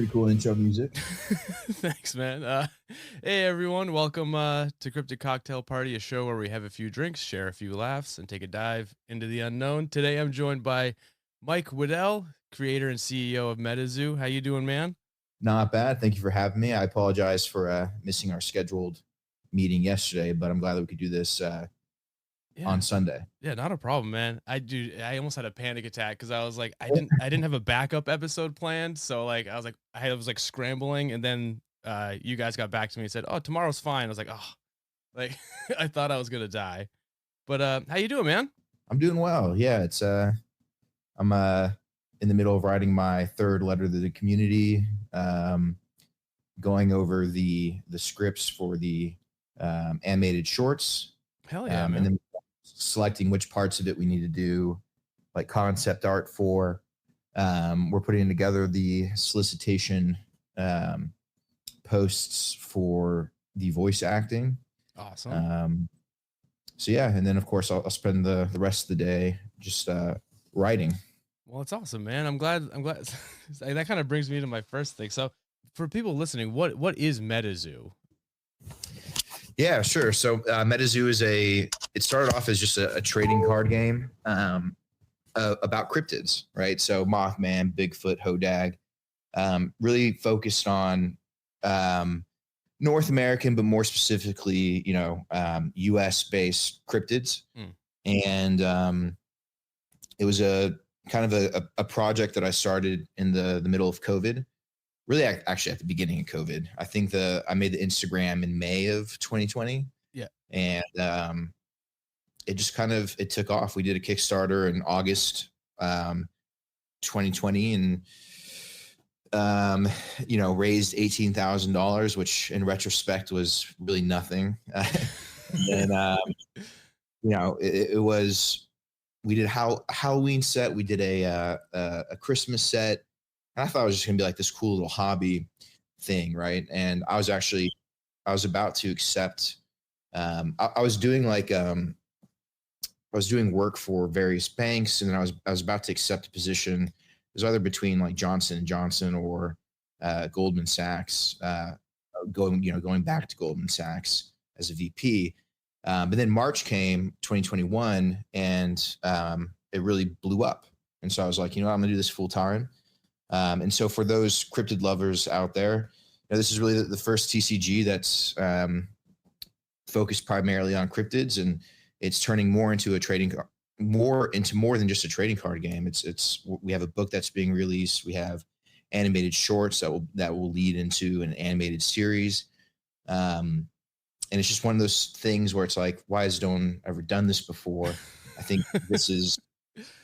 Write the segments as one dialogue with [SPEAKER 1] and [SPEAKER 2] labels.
[SPEAKER 1] Pretty cool intro music.
[SPEAKER 2] Thanks, man. Hey, everyone. Welcome to Cryptid Cocktail Party, a show where we have a few drinks, share a few laughs, and take a dive into the unknown. Today, I'm joined by Mike Waddell, creator and CEO of MetaZoo. How you doing, man?
[SPEAKER 1] Not bad. Thank you for having me. I apologize for missing our scheduled meeting yesterday, but I'm glad that we could do this on Sunday.
[SPEAKER 2] Yeah, not a problem, man. I almost had a panic attack because I was like, I didn't have a backup episode planned, so like I was like scrambling, and then you guys got back to me and said, "Oh, tomorrow's fine." I was like, "Oh," like I thought I was gonna die. But how you doing, man?
[SPEAKER 1] I'm doing well. Yeah, it's I'm in the middle of writing my third letter to the community, going over the scripts for the animated shorts.
[SPEAKER 2] Hell yeah, man.
[SPEAKER 1] And then selecting which parts of it we need to do, like concept art for. We're putting together the solicitation posts for the voice acting.
[SPEAKER 2] Awesome.
[SPEAKER 1] So yeah, and then of course I'll spend the rest of the day just writing.
[SPEAKER 2] Well, it's awesome, man. I'm glad. That kind of brings me to my first thing. So, for people listening, what is MetaZoo?
[SPEAKER 1] Yeah, sure. So MetaZoo it started off as just a trading card game about cryptids, right? So Moth Man, Bigfoot, Hodag, really focused on North American, but more specifically, US based cryptids. And it was a kind of a project that I started in the middle of COVID. Really, actually, at the beginning of COVID, I think I made the Instagram in May of 2020.
[SPEAKER 2] Yeah,
[SPEAKER 1] and it just it took off. We did a Kickstarter in August 2020, and raised $18,000, which in retrospect was really nothing. And it was. We did Halloween set. We did a Christmas set. And I thought it was just gonna be like this cool little hobby thing, right? And I was about to accept. I was doing work for various banks, and then I was about to accept a position. It was either between like Johnson and Johnson or Goldman Sachs. Going back to Goldman Sachs as a VP. But then March came, 2021, and it really blew up. And so I was like, I'm gonna do this full time. And so for those cryptid lovers out there, this is really the first TCG that's focused primarily on cryptids, and it's turning more into more than just a trading card game. We have a book that's being released. We have animated shorts that will lead into an animated series. And it's just one of those things where it's like, why has no one ever done this before? I think this is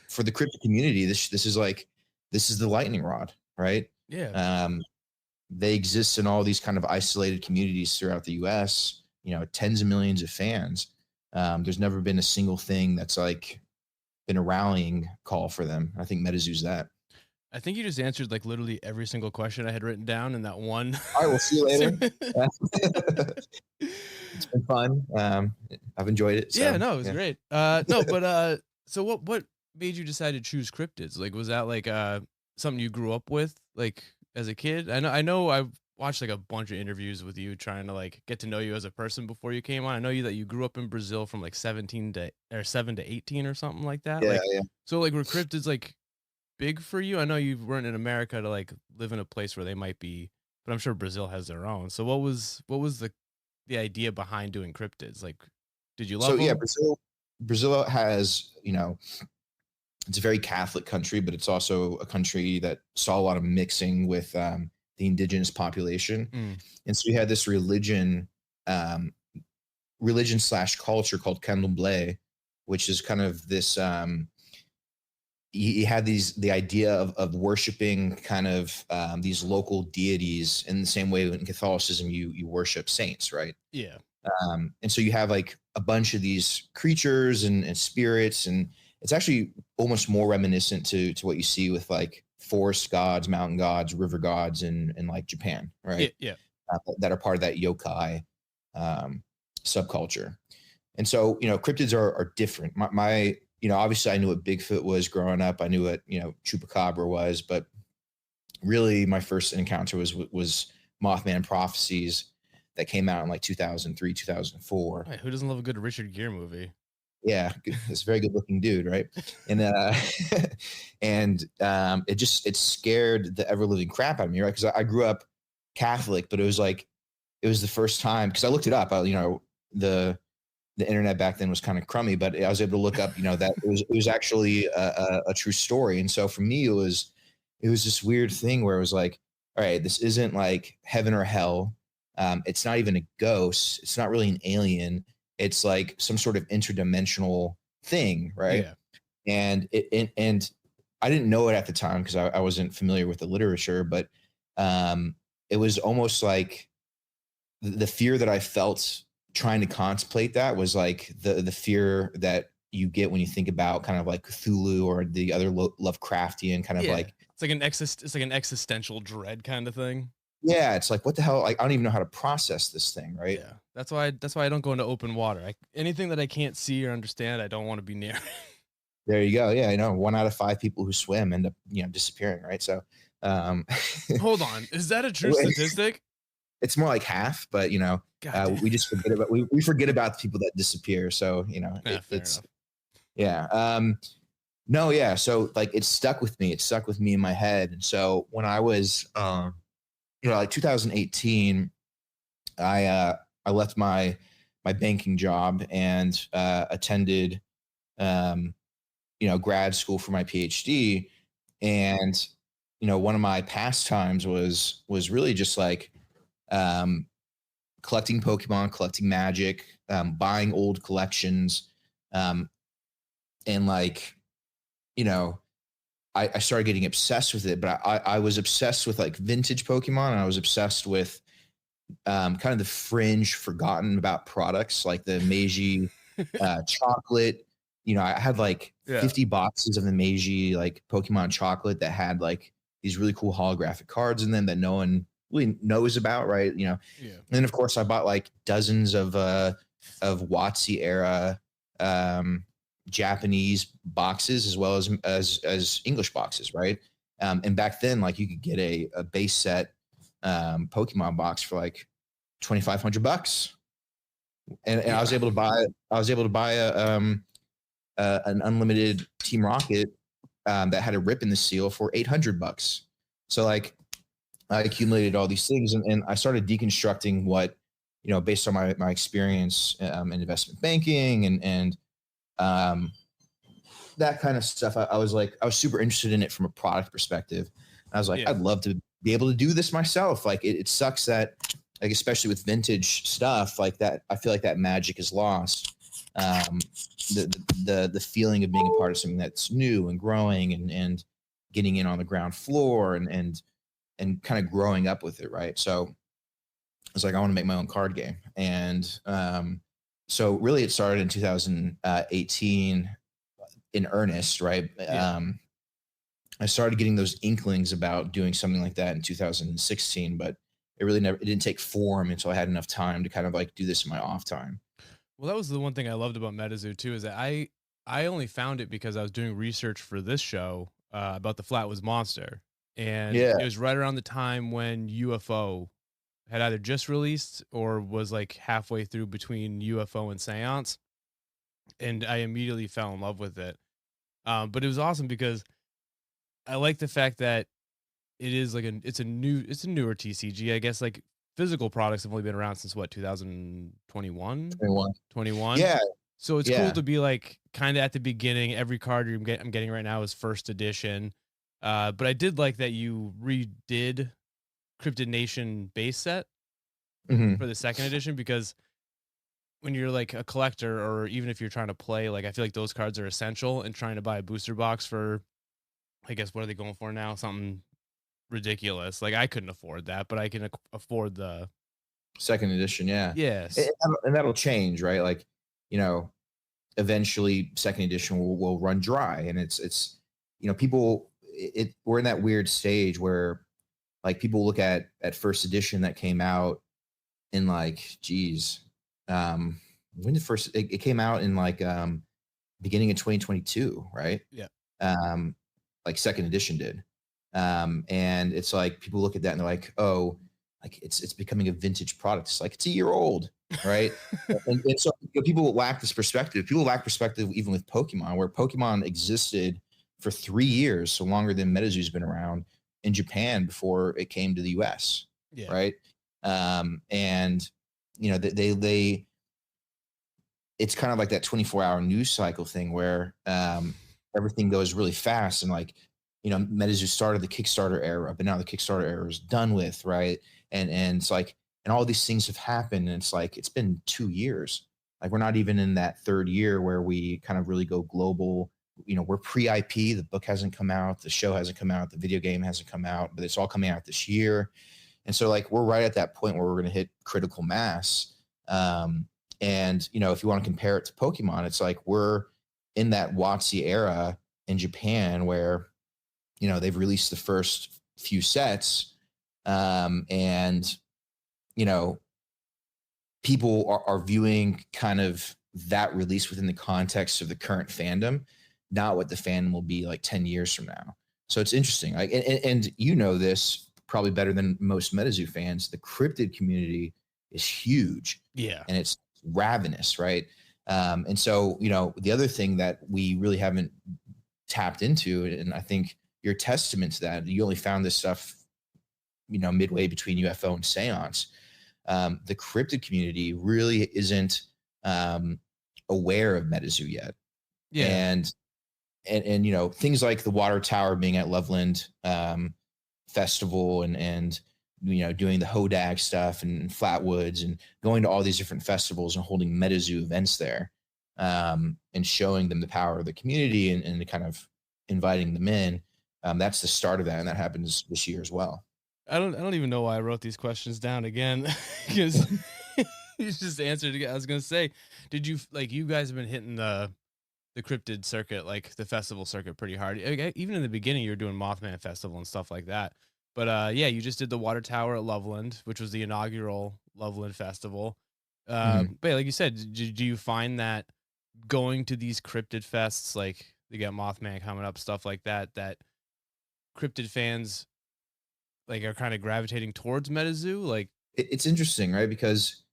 [SPEAKER 1] for the cryptid community. This is the lightning rod, right?
[SPEAKER 2] Yeah.
[SPEAKER 1] They exist in all these kind of isolated communities throughout the US, tens of millions of fans. There's never been a single thing that's like been a rallying call for them. I think MetaZoo's that.
[SPEAKER 2] I think you just answered like literally every single question I had written down in that one.
[SPEAKER 1] All right, we'll see you later. It's been fun. I've enjoyed it. So,
[SPEAKER 2] yeah, no, it was great. No, but so what made you decide to choose cryptids? Like, was that like something you grew up with, like as a kid? I know I've watched like a bunch of interviews with you trying to like get to know you as a person before you came on. I know that you grew up in Brazil from like 7 to 18 or something like that.
[SPEAKER 1] Yeah,
[SPEAKER 2] like,
[SPEAKER 1] yeah.
[SPEAKER 2] So like were cryptids like big for you? I know you weren't in America to like live in a place where they might be, but I'm sure Brazil has their own. So what was the idea behind doing cryptids? Like, did you love them?
[SPEAKER 1] Yeah, Brazil has, it's a very Catholic country, but it's also a country that saw a lot of mixing with the indigenous population. And so we had this religion / culture called candomblé, which is kind of this, you had the idea of worshiping kind of these local deities in the same way in Catholicism, you worship saints, right?
[SPEAKER 2] Yeah.
[SPEAKER 1] And so you have like a bunch of these creatures and spirits, and it's actually almost more reminiscent to what you see with like forest gods, mountain gods, river gods in like Japan, right?
[SPEAKER 2] Yeah.
[SPEAKER 1] That are part of that yokai subculture. And so, cryptids are different. My obviously I knew what Bigfoot was growing up. I knew what, Chupacabra was, but really my first encounter was Mothman Prophecies that came out in like 2003, 2004.
[SPEAKER 2] Right, who doesn't love a good Richard Gere movie?
[SPEAKER 1] Yeah, it's a very good looking dude, right? And it scared the ever living crap out of me, right? Because I grew up Catholic, but it was the first time because I looked it up. The internet back then was kind of crummy, but I was able to look up, that it was actually a true story. And so for me, it was this weird thing where it was like, all right, this isn't like heaven or hell. It's not even a ghost. It's not really an alien. It's like some sort of interdimensional thing, right?
[SPEAKER 2] Yeah.
[SPEAKER 1] And I didn't know it at the time because I wasn't familiar with the literature, but it was almost like the fear that I felt trying to contemplate that was like the fear that you get when you think about kind of like Cthulhu or the other Lovecraftian kind of
[SPEAKER 2] Yeah.
[SPEAKER 1] like,
[SPEAKER 2] It's like an existential dread kind of thing.
[SPEAKER 1] yeah, it's like, what the hell? Like, I don't even know how to process this thing, right?
[SPEAKER 2] Yeah. That's why I don't go into open water. Anything that I can't see or understand, I don't want to be near.
[SPEAKER 1] There you go. Yeah, 1 out of 5 people who swim end up, disappearing, right? So, um,
[SPEAKER 2] Hold on. Is that a true statistic?
[SPEAKER 1] it's more like half, but we just forget about we forget about the people that disappear. So
[SPEAKER 2] Yeah, fair
[SPEAKER 1] it's
[SPEAKER 2] enough.
[SPEAKER 1] yeah. No, yeah. So like it stuck with me. It stuck with me in my head. And so when I was like 2018, I left my banking job and attended grad school for my PhD. And one of my pastimes was really just like um collecting Pokemon, collecting Magic, buying old collections, um, and like, you know, I started getting obsessed with it. But I was obsessed with like vintage Pokemon, and I was obsessed with kind of the fringe, forgotten about products like the Meiji chocolate. I had like
[SPEAKER 2] Yeah.
[SPEAKER 1] 50 boxes of the Meiji like Pokemon chocolate that had like these really cool holographic cards in them that no one really knows about, right?
[SPEAKER 2] Yeah.
[SPEAKER 1] And then of course I bought like dozens of WotC era Japanese boxes as well as English boxes, right? And back then, like you could get a base set Pokemon box for like $2,500, and
[SPEAKER 2] Yeah.
[SPEAKER 1] I was able to buy an unlimited Team Rocket that had a rip in the seal for $800. So like I accumulated all these things, and I started deconstructing what, based on my experience in investment banking and um, that kind of stuff. I was super interested in it from a product perspective. I was like,
[SPEAKER 2] Yeah.
[SPEAKER 1] I'd love to be able to do this myself. Like it sucks that, like, especially with vintage stuff like that, I feel like that magic is lost. Um, the feeling of being a part of something that's new and growing and getting in on the ground floor and kind of growing up with it, right? So I was like, I want to make my own card game. And so really it started in 2018 in earnest, right?
[SPEAKER 2] Yeah.
[SPEAKER 1] I started getting those inklings about doing something like that in 2016, but it didn't take form until I had enough time to kind of like do this in my off time.
[SPEAKER 2] Well, that was the one thing I loved about MetaZoo too, is that I only found it because I was doing research for this show about the Flatwoods Monster, and
[SPEAKER 1] Yeah.
[SPEAKER 2] it was right around the time when UFO had either just released or was like halfway through between UFO and Seance, and I immediately fell in love with it. But it was awesome because I like the fact that it is like it's a newer TCG. I guess like physical products have only been around since what 2021,
[SPEAKER 1] 21.
[SPEAKER 2] 21.
[SPEAKER 1] Yeah.
[SPEAKER 2] So it's cool
[SPEAKER 1] Yeah.
[SPEAKER 2] to be like kind of at the beginning. Every card I'm getting right now is first edition. But I did like that you redid Cryptid Nation base set
[SPEAKER 1] Hmm.
[SPEAKER 2] for the second edition, because when you're like a collector or even if you're trying to play, like I feel like those cards are essential, and trying to buy a booster box for, I guess, what are they going for now? Something ridiculous. Like I couldn't afford that, but I can afford the
[SPEAKER 1] Second edition. Yeah. And,
[SPEAKER 2] yes.
[SPEAKER 1] and that'll change, right? Like, you know, eventually second edition will run dry, and people, we're in that weird stage where like people look at first edition that came out in like, geez, when did it came out in like beginning of 2022, right?
[SPEAKER 2] Yeah.
[SPEAKER 1] um like second edition did. And it's like people look at that and they're like, oh, like it's becoming a vintage product. It's like it's a year old, right? And so people lack this perspective. People lack perspective even with Pokemon, where Pokemon existed for 3 years, so longer than MetaZoo's been around in Japan before it came to the US,
[SPEAKER 2] Yeah.
[SPEAKER 1] right? And they it's kind of like that 24-hour news cycle thing where everything goes really fast, and like MetaZoo started the Kickstarter era, but now the Kickstarter era is done with, right? And it's like, and all these things have happened, and it's like it's been 2 years. Like we're not even in that third year where we kind of really go global. We're pre-IP. The book hasn't come out, the show hasn't come out, the video game hasn't come out, but it's all coming out this year. And so like we're right at that point where we're going to hit critical mass. And if you want to compare it to Pokemon, it's like we're in that WotC era in Japan where they've released the first few sets, and people are viewing kind of that release within the context of the current fandom, not what the fandom will be like 10 years from now. So it's interesting. Like, and this probably better than most MetaZoo fans. The cryptid community is huge.
[SPEAKER 2] Yeah.
[SPEAKER 1] And it's ravenous, right? And so, the other thing that we really haven't tapped into, and I think you're a testament to that, you only found this stuff, midway between UFO and seance. The cryptid community really isn't aware of MetaZoo yet.
[SPEAKER 2] Yeah.
[SPEAKER 1] And things like the water tower being at Loveland Festival and doing the Hodag stuff and Flatwoods and going to all these different festivals and holding MetaZoo events there, and showing them the power of the community and kind of inviting them in. That's the start of that, and that happens this year as well.
[SPEAKER 2] I don't even know why I wrote these questions down again, because you just answered again. I was gonna say, did you you guys have been hitting the cryptid circuit, like the festival circuit, pretty hard? Even in the beginning, you were doing Moth Man Festival and stuff like that. But yeah, you just did the water tower at Loveland, which was the inaugural Loveland Festival. But yeah, like you said, do you find that going to these cryptid fests, like they got Mothman coming up, stuff like that, that cryptid fans like are kind of gravitating towards MetaZoo? Like
[SPEAKER 1] it's interesting, right? Because,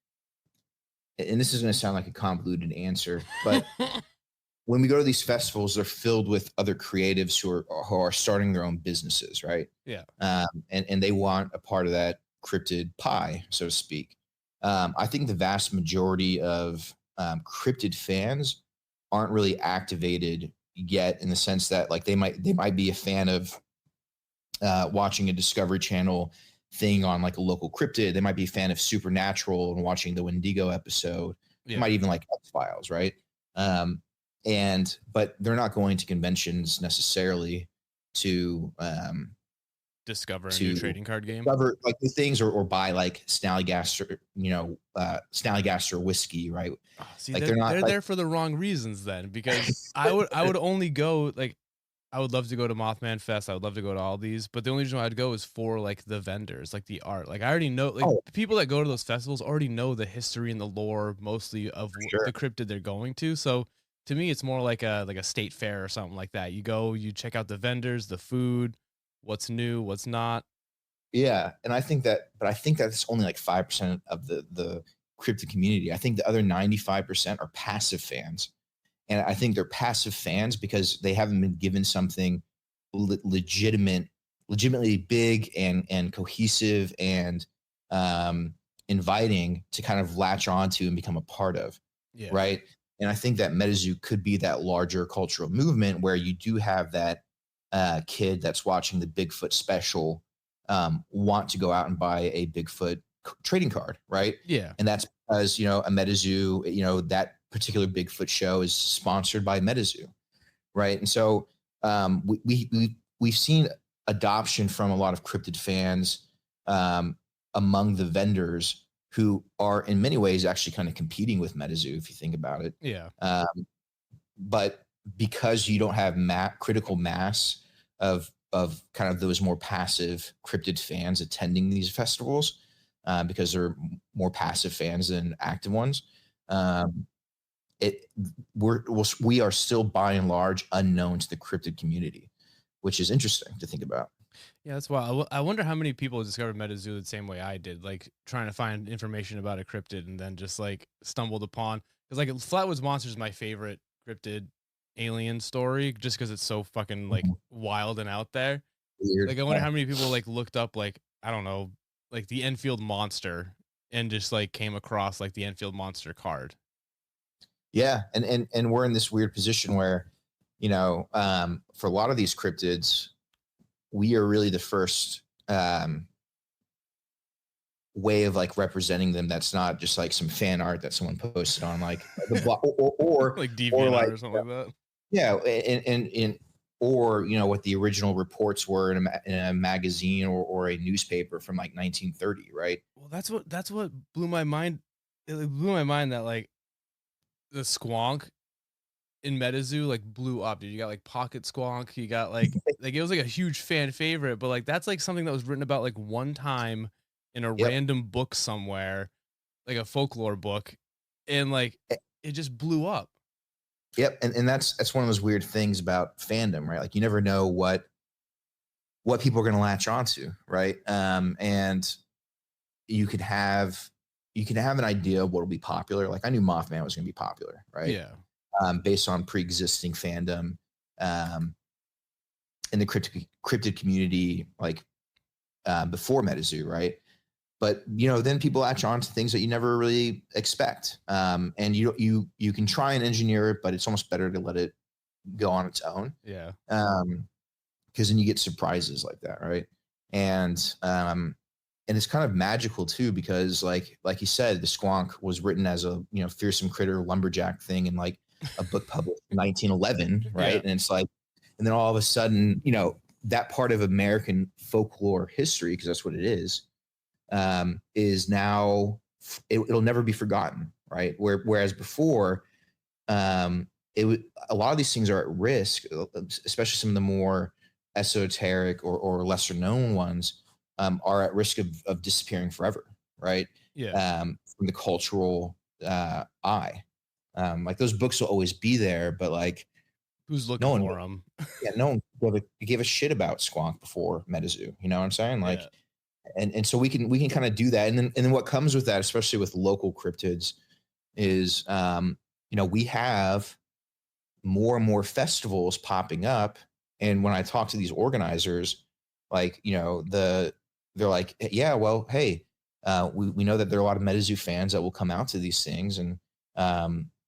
[SPEAKER 1] and this is going to sound like a convoluted answer, but when we go to these festivals, they're filled with other creatives who are starting their own businesses, right?
[SPEAKER 2] Yeah.
[SPEAKER 1] And they want a part of that cryptid pie, so to speak. I think the vast majority of cryptid fans aren't really activated yet, in the sense that like they might be a fan of watching a Discovery Channel thing on like a local cryptid. They might be a fan of Supernatural and watching the Wendigo episode. Yeah. They might even like X-Files, right? But they're not going to conventions necessarily to
[SPEAKER 2] discover a new trading card game,
[SPEAKER 1] discover like new things, or buy like Snallygaster, Snallygaster whiskey, right?
[SPEAKER 2] Oh, see, like they're there for the wrong reasons then, because I would only go, like, I would love to go to Mothman Fest. I would love to go to all these, but the only reason I'd go is for like the vendors, like the art. Like I already know, like people that go to those festivals already know the history and the lore mostly of the cryptid they're going to. So to me, it's more like a state fair or something like that. You go, you check out the vendors, the food, what's new, what's not.
[SPEAKER 1] Yeah, and I think that's only like 5% of the cryptid community. I think the other 95% are passive fans. And I think they're passive fans because they haven't been given something legitimately big and cohesive and inviting to kind of latch onto and become a part of. Yeah. Right. And I think that MetaZoo could be that larger cultural movement where you do have that kid that's watching the Bigfoot special want to go out and buy a Bigfoot trading card. Right.
[SPEAKER 2] Yeah.
[SPEAKER 1] And that's because, a MetaZoo, that particular Bigfoot show is sponsored by MetaZoo, right? And so we've seen adoption from a lot of cryptid fans among the vendors who are in many ways actually kind of competing with MetaZoo, if you think about it.
[SPEAKER 2] Yeah.
[SPEAKER 1] But because you don't have critical mass of kind of those more passive cryptid fans attending these festivals, because they're more passive fans than active ones, we are still by and large unknown to the cryptid community, which is interesting to think about.
[SPEAKER 2] Yeah, that's why I wonder how many people discovered MetaZoo the same way I did, like trying to find information about a cryptid and then just like stumbled upon, because like Flatwoods Monster is my favorite cryptid alien story just because it's so fucking like
[SPEAKER 1] Mhm.
[SPEAKER 2] wild and out there.
[SPEAKER 1] Weird.
[SPEAKER 2] Like I wonder how many people like looked up like I don't know, like the Enfield monster and just like came across like the Enfield monster card.
[SPEAKER 1] Yeah, and we're in this weird position where, for a lot of these cryptids, we are really the first way of like representing them. That's not just like some fan art that someone posted on like the blog,
[SPEAKER 2] Like
[SPEAKER 1] or
[SPEAKER 2] DeviantArt
[SPEAKER 1] like
[SPEAKER 2] or something like that.
[SPEAKER 1] yeah, and or what the original reports were in a magazine or a newspaper from like 1930, right?
[SPEAKER 2] Well, that's what blew my mind. It like, blew my mind that like the squonk in MetaZoo like blew up, dude. You got like Pocket Squonk, you got like it was like a huge fan favorite, but like that's like something that was written about like one time in a
[SPEAKER 1] Yep.
[SPEAKER 2] random book somewhere, like a folklore book, and like it just blew up.
[SPEAKER 1] Yep, and that's one of those weird things about fandom, right? Like you never know what people are going to latch onto, right? And you could have an idea of what will be popular. Like I knew Mothman was going to be popular, right?
[SPEAKER 2] Yeah.
[SPEAKER 1] Based on pre-existing fandom in the cryptid community, like before MetaZoo, right? But then people latch on to things that you never really expect, and you can try and engineer it, but it's almost better to let it go on its own.
[SPEAKER 2] Yeah.
[SPEAKER 1] Because then you get surprises like that, right? And it's kind of magical too, because like you said, the squonk was written as a fearsome critter lumberjack thing in like a book published in 1911, right?
[SPEAKER 2] Yeah.
[SPEAKER 1] And it's like, and then all of a sudden, that part of American folklore history, because that's what it is now it'll never be forgotten, right? Whereas before, it would a lot of these things are at risk, especially some of the more esoteric or lesser known ones are at risk of disappearing forever, right?
[SPEAKER 2] Yeah.
[SPEAKER 1] From the cultural eye. Like those books will always be there, but like
[SPEAKER 2] Who's
[SPEAKER 1] no
[SPEAKER 2] looking
[SPEAKER 1] one,
[SPEAKER 2] for them?
[SPEAKER 1] yeah, no one gave a shit about Squonk before MetaZoo. You know what I'm saying?
[SPEAKER 2] Yeah.
[SPEAKER 1] Like, and so we can kind of do that, and then what comes with that, especially with local cryptids, is we have more and more festivals popping up. And when I talk to these organizers, like, they're like, yeah, well, hey, we know that there are a lot of MetaZoo fans that will come out to these things. And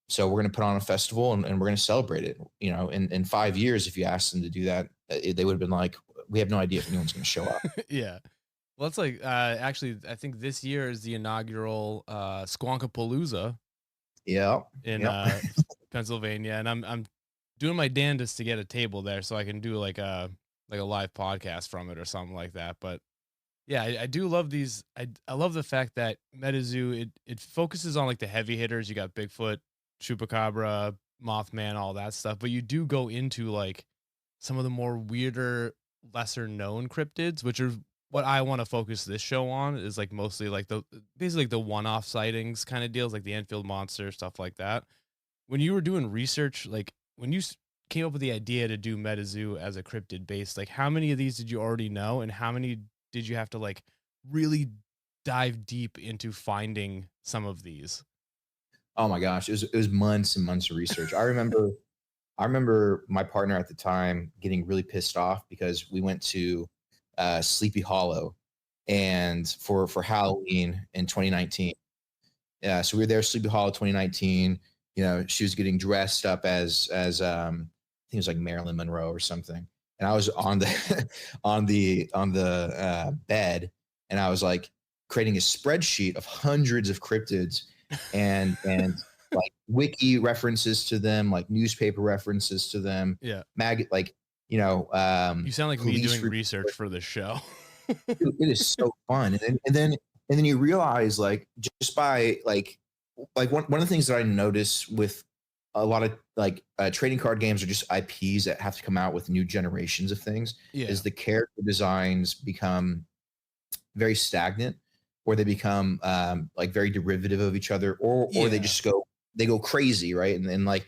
[SPEAKER 1] so we're going to put on a festival and we're going to celebrate it. In 5 years, if you asked them to do that, they would have been like, we have no idea if anyone's going to show up.
[SPEAKER 2] Yeah. Well, it's like actually, I think this year is the inaugural Squonkapalooza
[SPEAKER 1] Yeah.
[SPEAKER 2] in
[SPEAKER 1] Yep.
[SPEAKER 2] Pennsylvania, and I'm doing my damnedest to get a table there so I can do like a live podcast from it or something like that. But yeah, I do love these. I love the fact that MetaZoo it focuses on like the heavy hitters. You got Bigfoot, Chupacabra, Mothman, all that stuff, but you do go into like some of the more weirder, lesser known cryptids, which are what I want to focus this show on, is like mostly like the basically like the one-off sightings kind of deals, like the Enfield monster, stuff like that. When you were doing research, like when you came up with the idea to do MetaZoo as a cryptid base, like how many of these did you already know, and how many did you have to like really dive deep into finding some of these?
[SPEAKER 1] Oh my gosh, it was months and months of research. I remember my partner at the time getting really pissed off because we went to Sleepy Hollow and for Halloween in 2019. Yeah, so we were there Sleepy Hollow 2019. She was getting dressed up as I think it was like Marilyn Monroe or something. And I was on the on the bed, and I was like creating a spreadsheet of hundreds of cryptids and like wiki references to them, like newspaper references to them,
[SPEAKER 2] Yeah.
[SPEAKER 1] like
[SPEAKER 2] You sound like me
[SPEAKER 1] police
[SPEAKER 2] doing
[SPEAKER 1] reports.
[SPEAKER 2] research for this show.
[SPEAKER 1] Dude, it is so fun. And then you realize, like, just by one of the things that I notice with a lot of like trading card games or just IPs that have to come out with new generations of things
[SPEAKER 2] Yeah.
[SPEAKER 1] is the character designs become very stagnant, or they become like very derivative of each other, or
[SPEAKER 2] Yeah.
[SPEAKER 1] they go crazy, right? And like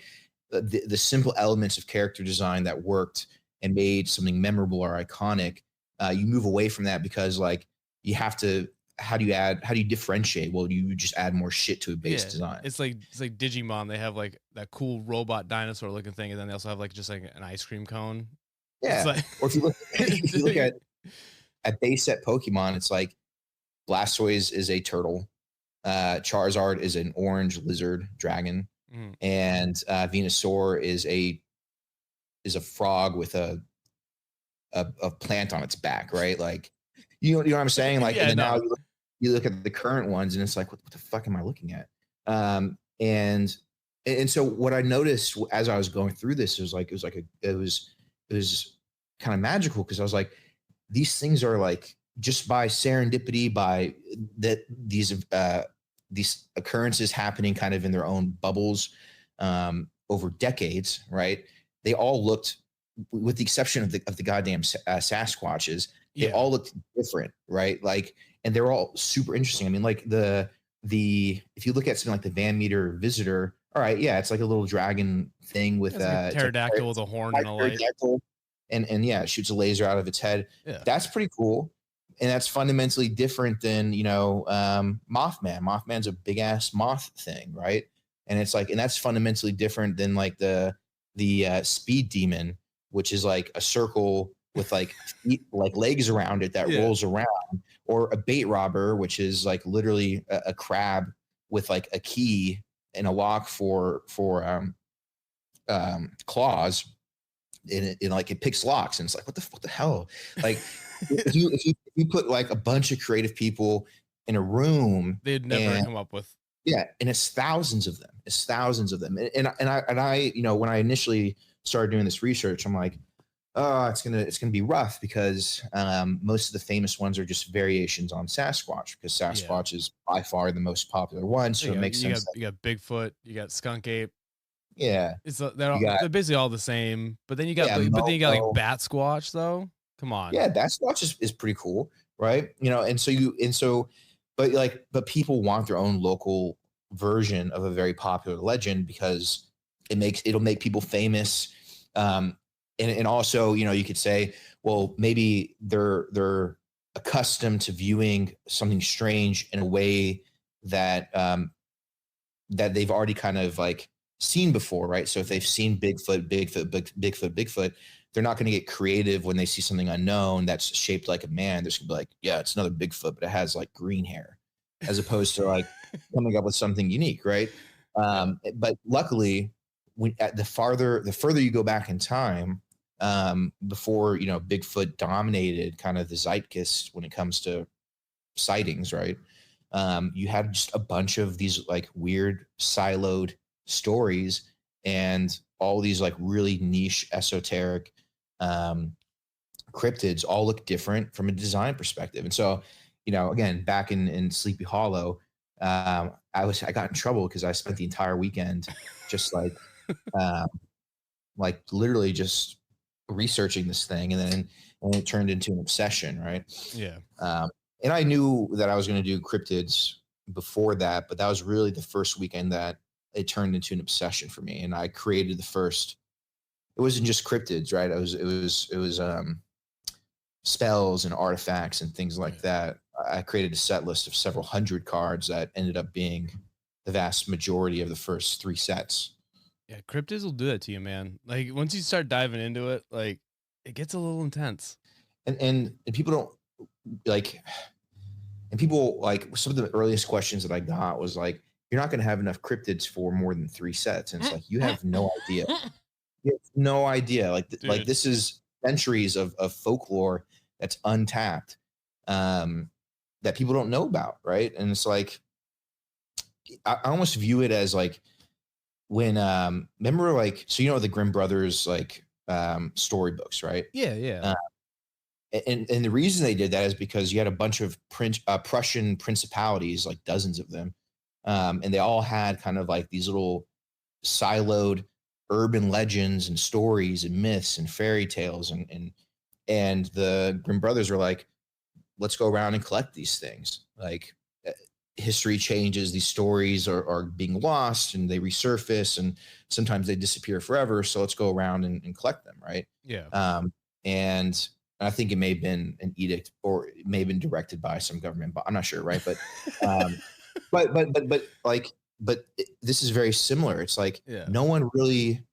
[SPEAKER 1] the simple elements of character design that worked and made something memorable or iconic you move away from that because like you have to. How do you differentiate? Well, you just add more shit to a base design.
[SPEAKER 2] It's like Digimon. They have like that cool robot dinosaur looking thing, and then they also have like just like an ice cream cone. It's
[SPEAKER 1] Yeah.
[SPEAKER 2] like
[SPEAKER 1] Or if you look at base set Pokemon, it's like Blastoise is a turtle, Charizard is an orange lizard dragon, and Venusaur is a frog with a plant on its back, right? Like, you know what I'm saying? Like, and then now you look at the current ones, and it's like, what the fuck am I looking at? And so what I noticed as I was going through this was it was kind of magical because I was like, these things are like just by serendipity, by that these occurrences happening kind of in their own bubbles over decades, right? They all looked, with the exception of the goddamn Sasquatches, they all looked different, right? Like, and they're all super interesting. I mean, like the if you look at something like the Van Meter Visitor, all right, yeah, it's like a little dragon thing with
[SPEAKER 2] a pterodactyl with a horn and a light,
[SPEAKER 1] and yeah, it shoots a laser out of its head.
[SPEAKER 2] Yeah,
[SPEAKER 1] that's pretty cool, and that's fundamentally different than Mothman. Mothman's a big ass moth thing, right? And it's like, and that's fundamentally different than like the speed demon, which is like a circle with like feet, like legs around it that rolls around, or a bait robber, which is like literally a crab with like a key and a lock for claws, and it like it picks locks, and it's like what the hell? Like if you put like a bunch of creative people in a room,
[SPEAKER 2] they'd never come up with.
[SPEAKER 1] Yeah, and it's thousands of them. And I when I initially started doing this research, I'm like, oh, it's gonna be rough because most of the famous ones are just variations on Sasquatch, because Sasquatch is by far the most popular one. So it makes sense.
[SPEAKER 2] You got Bigfoot, you got Skunk Ape.
[SPEAKER 1] Yeah,
[SPEAKER 2] they're basically all the same. But then you got like Bat Squatch though. Come on.
[SPEAKER 1] Yeah, Bat Squatch is pretty cool, right? But people want their own local version of a very popular legend because it'll make people famous. And also, you could say, well, maybe they're accustomed to viewing something strange in a way that that they've already kind of like seen before, right? So if they've seen Bigfoot, they're not going to get creative when they see something unknown that's shaped like a man. They're just gonna be like, yeah, it's another Bigfoot, but it has like green hair, as opposed to like coming up with something unique, right? But luckily, the further you go back in time, before Bigfoot dominated kind of the zeitgeist when it comes to sightings, right? You had just a bunch of these like weird siloed stories and all these like really niche esoteric cryptids all look different from a design perspective. And so, again, back in Sleepy Hollow, I got in trouble because I spent the entire weekend just like literally just researching this thing, and it turned into an obsession, right?
[SPEAKER 2] Yeah.
[SPEAKER 1] And I knew that I was going to do cryptids before that, but that was really the first weekend that it turned into an obsession for me. And I created the first. It wasn't just cryptids, right? It was spells and artifacts and things like that. I created a set list of several hundred cards that ended up being the vast majority of the first 3 sets.
[SPEAKER 2] Yeah, cryptids will do that to you, man. Like once you start diving into it, like it gets a little intense.
[SPEAKER 1] And people don't like, and people like, some of the earliest questions that I got was like, you're not going to have enough cryptids for more than 3 sets. And it's like, you have no idea. You have no idea. Like this is centuries of folklore that's untapped, that people don't know about, right? And it's like, I almost view it as like when remember, like, so the Grimm brothers like storybooks, right?
[SPEAKER 2] Yeah.
[SPEAKER 1] And the reason they did that is because you had a bunch of Prussian principalities, like dozens of them, and they all had kind of like these little siloed urban legends and stories and myths and fairy tales, and the Grimm brothers were like, let's go around and collect these things. Like, history changes, these stories are being lost and they resurface, and sometimes they disappear forever. So let's go around and collect them, right?
[SPEAKER 2] Yeah.
[SPEAKER 1] And And I think it may have been an edict, or it may have been directed by some government, but I'm not sure, right? Um, but this is very similar. It's like
[SPEAKER 2] Yeah.
[SPEAKER 1] no one really,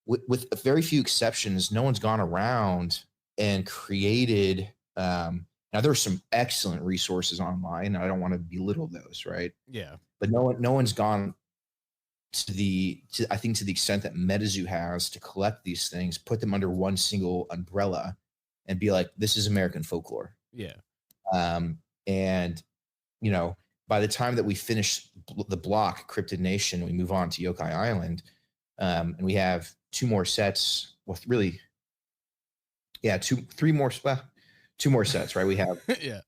[SPEAKER 1] with very few exceptions, no one's gone around and created. Now there are some excellent resources online. I don't want to belittle those, right?
[SPEAKER 2] Yeah.
[SPEAKER 1] But no one's gone I think to the extent that MetaZoo has, to collect these things, put them under one single umbrella, and be like, this is American folklore.
[SPEAKER 2] Yeah.
[SPEAKER 1] And by the time that we finish the block Cryptid Nation, we move on to Yokai Island, and we have two more sets. Well, really, yeah, two more sets, right? We have
[SPEAKER 2] Yeah.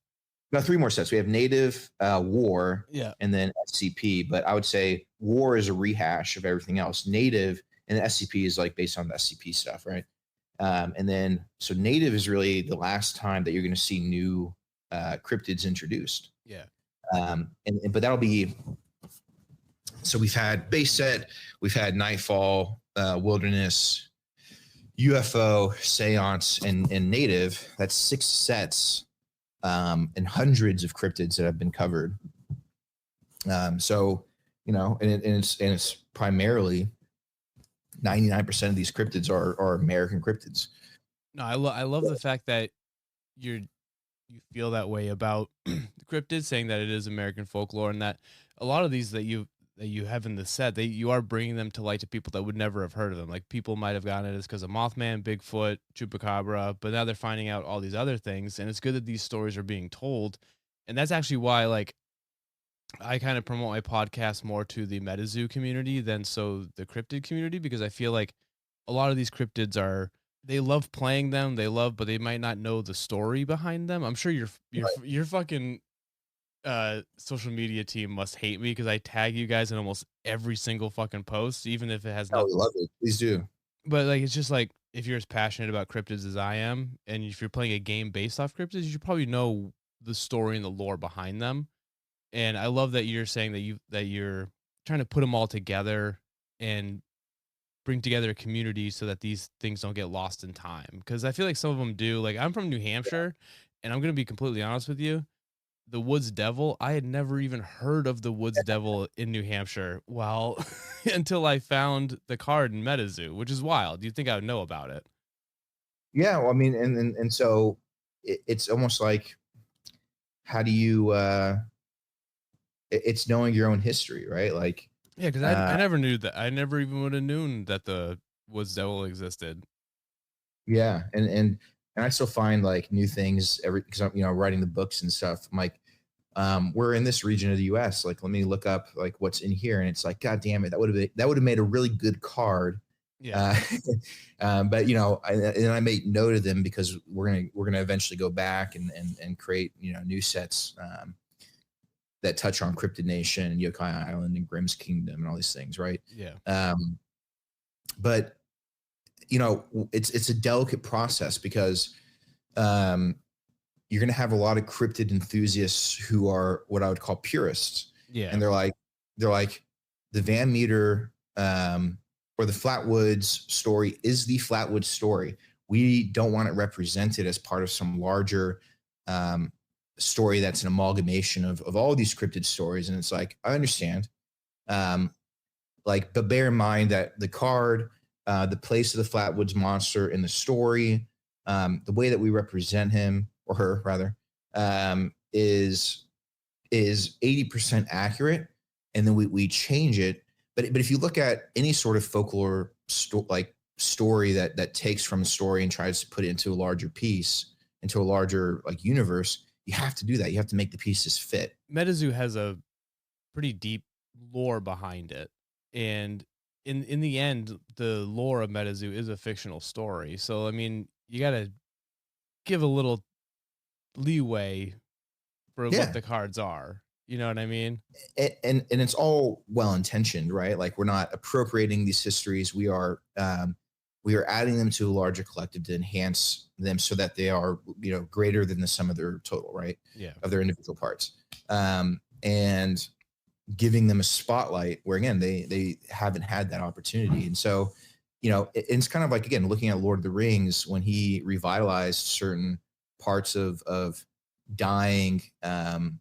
[SPEAKER 1] no, three more sets. We have Native, War,
[SPEAKER 2] Yeah.
[SPEAKER 1] and then SCP. But I would say War is a rehash of everything else. Native and the SCP is like based on the SCP stuff, right? And then so Native is really the last time that you're going to see new cryptids introduced.
[SPEAKER 2] Yeah.
[SPEAKER 1] But that'll be. So we've had base set, we've had Nightfall, Wilderness, UFO, Seance, and Native. That's 6 sets. And hundreds of cryptids that have been covered. So, it's primarily 99% of these cryptids are American cryptids.
[SPEAKER 2] No, I love the fact that you feel that way about the cryptids, saying that it is American folklore, and that a lot of these that you have in the set, you are bringing them to light to people that would never have heard of them. Like, people might have gotten it as because of Moth Man, Bigfoot, Chupacabra, but now they're finding out all these other things, and it's good that these stories are being told. And that's actually why, like, I kind of promote my podcast more to the MetaZoo community than the cryptid community, because I feel like a lot of these cryptids they love playing them, but they might not know the story behind them. I'm sure your fucking social media team must hate me because I tag you guys in almost every single fucking post, even if it has
[SPEAKER 1] Oh,
[SPEAKER 2] nothing.
[SPEAKER 1] we love it. Please do.
[SPEAKER 2] But like, it's just like, if you're as passionate about cryptids as I am, and if you're playing a game based off cryptids, you should probably know the story and the lore behind them. And I love that you're saying that you're trying to put them all together and bring together a community so that these things don't get lost in time. Because I feel like some of them do. Like, I'm from New Hampshire, and I'm gonna be completely honest with you. The Woods Devil, I had never even heard of the Woods Devil in New Hampshire. Well, until I found the card in MetaZoo, which is wild. You'd think I would know about it.
[SPEAKER 1] Yeah, well, I mean, and so it's almost like, how do you? It's knowing your own history, right? Like,
[SPEAKER 2] Yeah, because I never knew that. I never even would have known that the Woods Devil existed.
[SPEAKER 1] yeah, and I still find like new things because I'm writing the books and stuff. I'm like, we're in this region of the U.S. Like, let me look up like what's in here, and it's like, God damn it, that would have made a really good card.
[SPEAKER 2] Yeah.
[SPEAKER 1] But I made note of them because we're gonna eventually go back and create new sets that touch on Cryptid Nation and Yokai Island and Grimm's Kingdom and all these things, right?
[SPEAKER 2] Yeah.
[SPEAKER 1] But it's a delicate process because you're going to have a lot of cryptid enthusiasts who are what I would call purists.
[SPEAKER 2] Yeah.
[SPEAKER 1] And they're like the Van Meter or the Flatwoods story is the Flatwoods story. We don't want it represented as part of some larger story that's an amalgamation of all these cryptid stories. And it's like, I understand. But bear in mind that the card, the place of the Flatwoods monster in the story, the way that we represent him or her rather, is 80% accurate, and then we change it. But if you look at any sort of folklore story that takes from a story and tries to put it into a larger piece, into a larger universe, you have to do that. You have to make the pieces fit.
[SPEAKER 2] MetaZoo has a pretty deep lore behind it, and in the end, the lore of MetaZoo is a fictional story. So I mean, you got to give a little leeway for what the cards are. You know what I mean?
[SPEAKER 1] And it's all well intentioned, right? Like, we're not appropriating these histories. We are adding them to a larger collective to enhance them so that they are greater than the sum of their total, right?
[SPEAKER 2] Yeah.
[SPEAKER 1] Of their individual parts, and giving them a spotlight where again they haven't had that opportunity. And so it's kind of like, again, looking at Lord of the Rings when he revitalized certain parts of dying, kind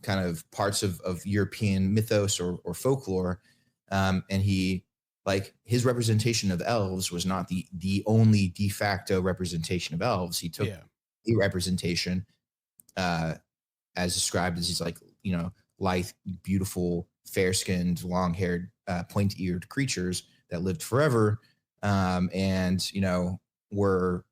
[SPEAKER 1] of parts of European mythos or folklore. And he, like, his representation of elves was not the only de facto representation of elves. He took
[SPEAKER 2] Yeah.
[SPEAKER 1] a representation, as described as these, like, lithe, beautiful, fair-skinned, long-haired, point-eared creatures that lived forever, and were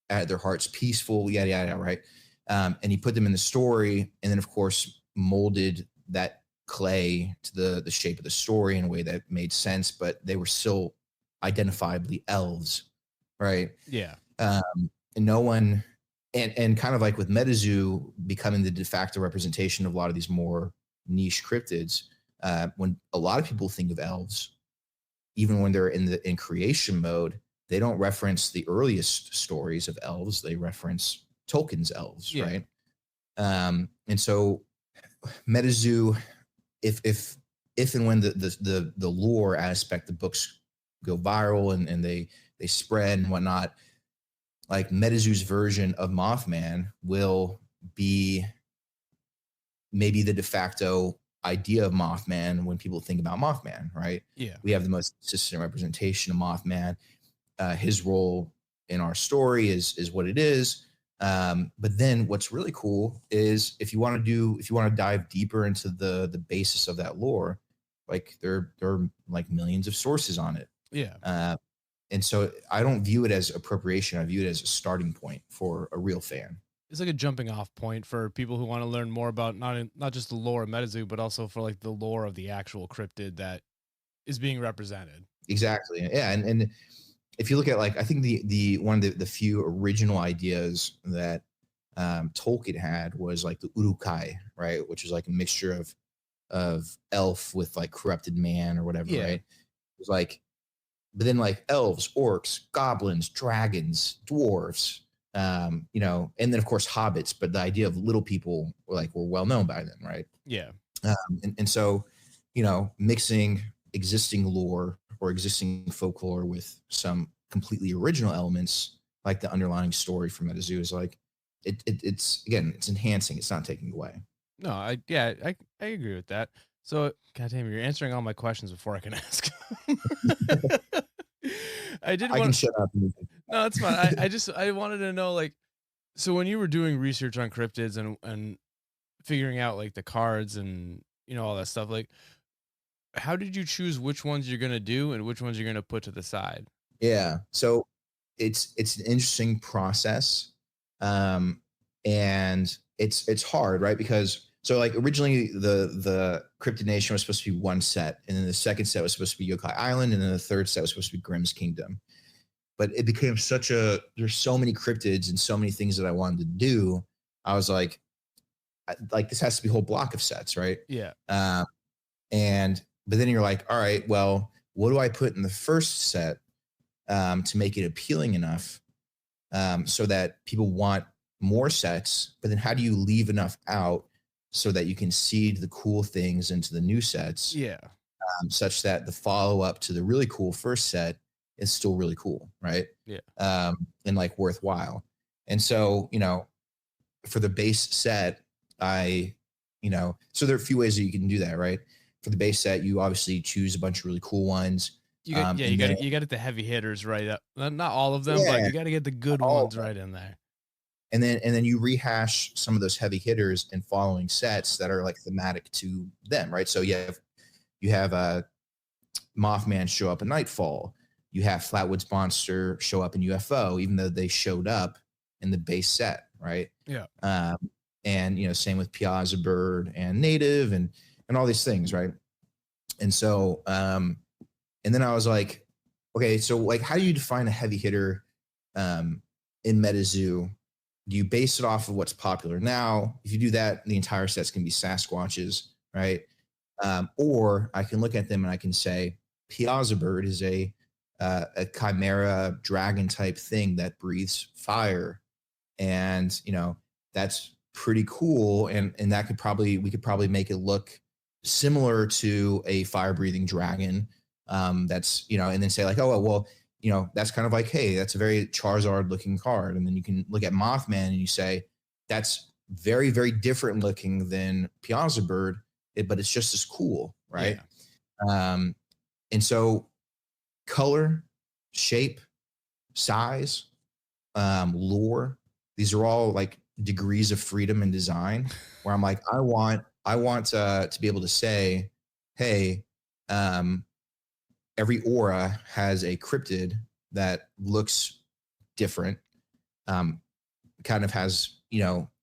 [SPEAKER 1] at their hearts peaceful, yada yada, right? And he put them in the story, and then of course molded that clay to the shape of the story in a way that made sense, but they were still identifiably elves, right?
[SPEAKER 2] Yeah.
[SPEAKER 1] And no one, and kind of like with MetaZoo becoming the de facto representation of a lot of these more niche cryptids, when a lot of people think of elves, even when they're in creation mode, they don't reference the earliest stories of elves. They reference Tolkien's elves,
[SPEAKER 2] Yeah.
[SPEAKER 1] right? And so MetaZoo, if and when the lore aspect of books go viral and they spread and whatnot, like MetaZoo's version of Mothman will be maybe the de facto idea of Mothman when people think about Mothman, right?
[SPEAKER 2] Yeah.
[SPEAKER 1] We have the most consistent representation of Mothman. His role in our story is what it is. But then what's really cool is if you want to dive deeper into the basis of that lore, like there are like millions of sources on it.
[SPEAKER 2] Yeah.
[SPEAKER 1] And so I don't view it as appropriation. I view it as a starting point for a real fan.
[SPEAKER 2] It's like a jumping off point for people who want to learn more about not just the lore of MetaZoo, but also for like the lore of the actual cryptid that is being represented.
[SPEAKER 1] Exactly. Yeah. And if you look at, like, I think the one of the few original ideas that Tolkien had was like the Urukai, right? Which is like a mixture of elf with like corrupted man or whatever,
[SPEAKER 2] Yeah.
[SPEAKER 1] right? It was like, but then like elves, orcs, goblins, dragons, dwarves, and then of course hobbits. But the idea of little people were well known by then, right?
[SPEAKER 2] Yeah.
[SPEAKER 1] And so, mixing existing lore or existing folklore with some completely original elements, like the underlying story from MetaZoo, is like it's again, it's enhancing. It's not taking away.
[SPEAKER 2] No, I agree with that. So, goddamn, you're answering all my questions before I can ask. I did
[SPEAKER 1] I can
[SPEAKER 2] want.
[SPEAKER 1] shut up.
[SPEAKER 2] No, it's fine. I wanted to know, like, so when you were doing research on cryptids and figuring out like the cards and all that stuff, like, how did you choose which ones you're gonna do and which ones you're gonna put to the side?
[SPEAKER 1] Yeah. So it's an interesting process. And it's hard, right? Because so like originally the Cryptid Nation was supposed to be one set, and then the second set was supposed to be Yokai Island, and then the third set was supposed to be Grimm's Kingdom. But it became there's so many cryptids and so many things that I wanted to do. I was like this has to be a whole block of sets, right?
[SPEAKER 2] Yeah.
[SPEAKER 1] But then you're like, all right, well, what do I put in the first set to make it appealing enough so that people want more sets? But then how do you leave enough out so that you can seed the cool things into the new sets?
[SPEAKER 2] Yeah.
[SPEAKER 1] Such that the follow up to the really cool first set is still really cool, right?
[SPEAKER 2] Yeah.
[SPEAKER 1] And like worthwhile. And so, for the base set, so there are a few ways that you can do that, right? For the base set, you obviously choose a bunch of really cool ones.
[SPEAKER 2] You got to get the heavy hitters right up. Not all of them, but you got to get the good ones right in there.
[SPEAKER 1] And then you rehash some of those heavy hitters in following sets that are like thematic to them, right? So you have Mothman show up in Nightfall. You have Flatwoods Monster show up in UFO, even though they showed up in the base set, right?
[SPEAKER 2] Yeah.
[SPEAKER 1] And same with Piazza Bird and Native and all these things, right? And so and then I was like, okay, so like how do you define a heavy hitter in MetaZoo? Do you base it off of what's popular now? If you do that, the entire set's can be Sasquatches, right? Or I can look at them and I can say Piazza Bird is a chimera dragon type thing that breathes fire, and that's pretty cool, and that we could probably make it look similar to a fire breathing dragon, That's, and then say like, oh, well, that's kind of like, hey, that's a very Charizard looking card. And then you can look at Mothman and you say, that's very, very different looking than Piazza Bird, but it's just as cool, right?
[SPEAKER 2] Yeah.
[SPEAKER 1] And so color, shape, size, lore, these are all like degrees of freedom in design where I'm like, I want to be able to say, hey, every aura has a cryptid that looks different, kind of has,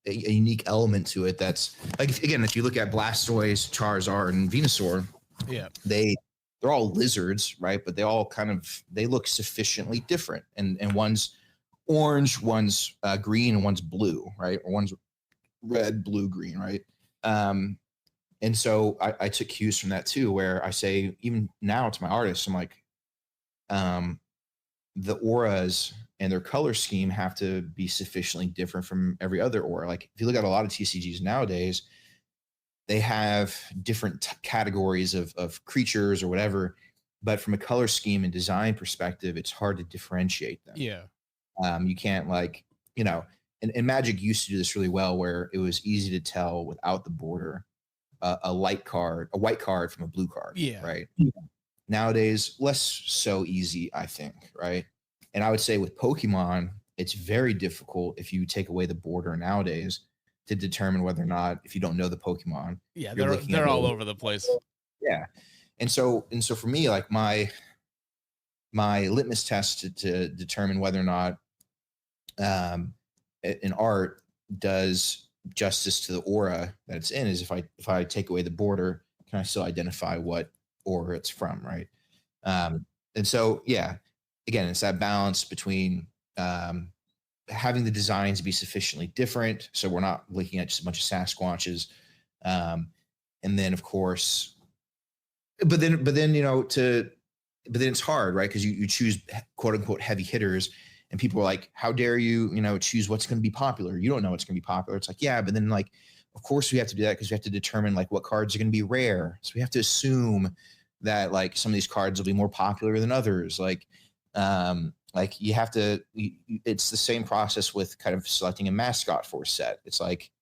[SPEAKER 1] a unique element to it. That's like, if you look at Blastoise, Charizard, and Venusaur,
[SPEAKER 2] Yeah.
[SPEAKER 1] They're all lizards, right? But they look sufficiently different. And one's orange, one's green, and one's blue, right? Or one's red, blue, green, right? And so I took cues from that too, where I say, even now to my artists, I'm like, the auras and their color scheme have to be sufficiently different from every other aura. Like if you look at a lot of TCGs nowadays, they have different categories of creatures or whatever, but from a color scheme and design perspective, it's hard to differentiate them.
[SPEAKER 2] Yeah.
[SPEAKER 1] You can't and Magic used to do this really well, where it was easy to tell without the border a white card from a blue card.
[SPEAKER 2] Yeah.
[SPEAKER 1] Right. Nowadays, less so easy, I think. Right. And I would say with Pokemon, it's very difficult if you take away the border nowadays to determine whether or not, if you don't know the Pokemon.
[SPEAKER 2] Yeah. They're all over the place.
[SPEAKER 1] Yeah. And so for me, like my litmus test to determine whether or not an art does justice to the aura that it's in is if I take away the border, can I still identify what aura it's from, right? And so again, it's that balance between having the designs be sufficiently different, so we're not looking at just a bunch of Sasquatches, and then of course, but then it's hard, right? Because you choose quote unquote heavy hitters. And people are like, how dare you, choose what's going to be popular? You don't know what's going to be popular. It's like, yeah, but then like, of course we have to do that because we have to determine like what cards are going to be rare. So we have to assume that like some of these cards will be more popular than others. Like you have to, it's the same process with kind of selecting a mascot for a set. It's like,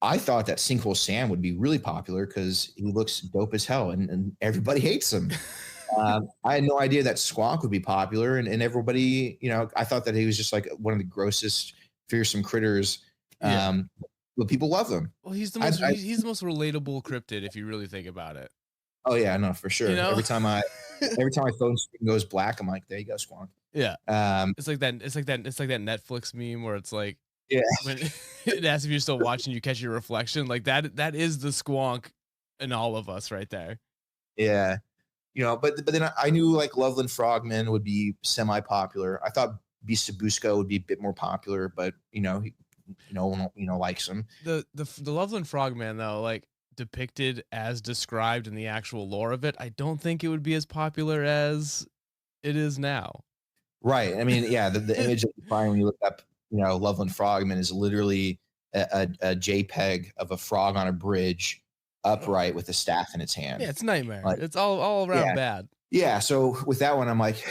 [SPEAKER 1] I thought that Sinkhole Sam would be really popular because he looks dope as hell and everybody hates him. I had no idea that Squawk would be popular, and everybody, I thought that he was just like one of the grossest, fearsome critters. But people love him.
[SPEAKER 2] Well, he's the most he's the most relatable cryptid if you really think about it.
[SPEAKER 1] Oh yeah, no, for sure. Every time my phone screen goes black, I'm like, there you go, Squawk.
[SPEAKER 2] Yeah. It's like that Netflix meme where it's like, when it asks if you're still watching, you catch your reflection. Like that is the Squonk in all of us right there.
[SPEAKER 1] Yeah. But then I knew like Loveland Frogman would be semi-popular. I thought Beastabusco would be a bit more popular, but no one likes him.
[SPEAKER 2] The Loveland Frogman though, like depicted as described in the actual lore of it, I don't think it would be as popular as it is now.
[SPEAKER 1] Right. I mean, yeah, the image that you find when you look up, Loveland Frogman is literally a JPEG of a frog on a bridge, upright with a staff in its hand.
[SPEAKER 2] Yeah, it's nightmare. Like, it's all around bad.
[SPEAKER 1] Yeah. So with that one, I'm like,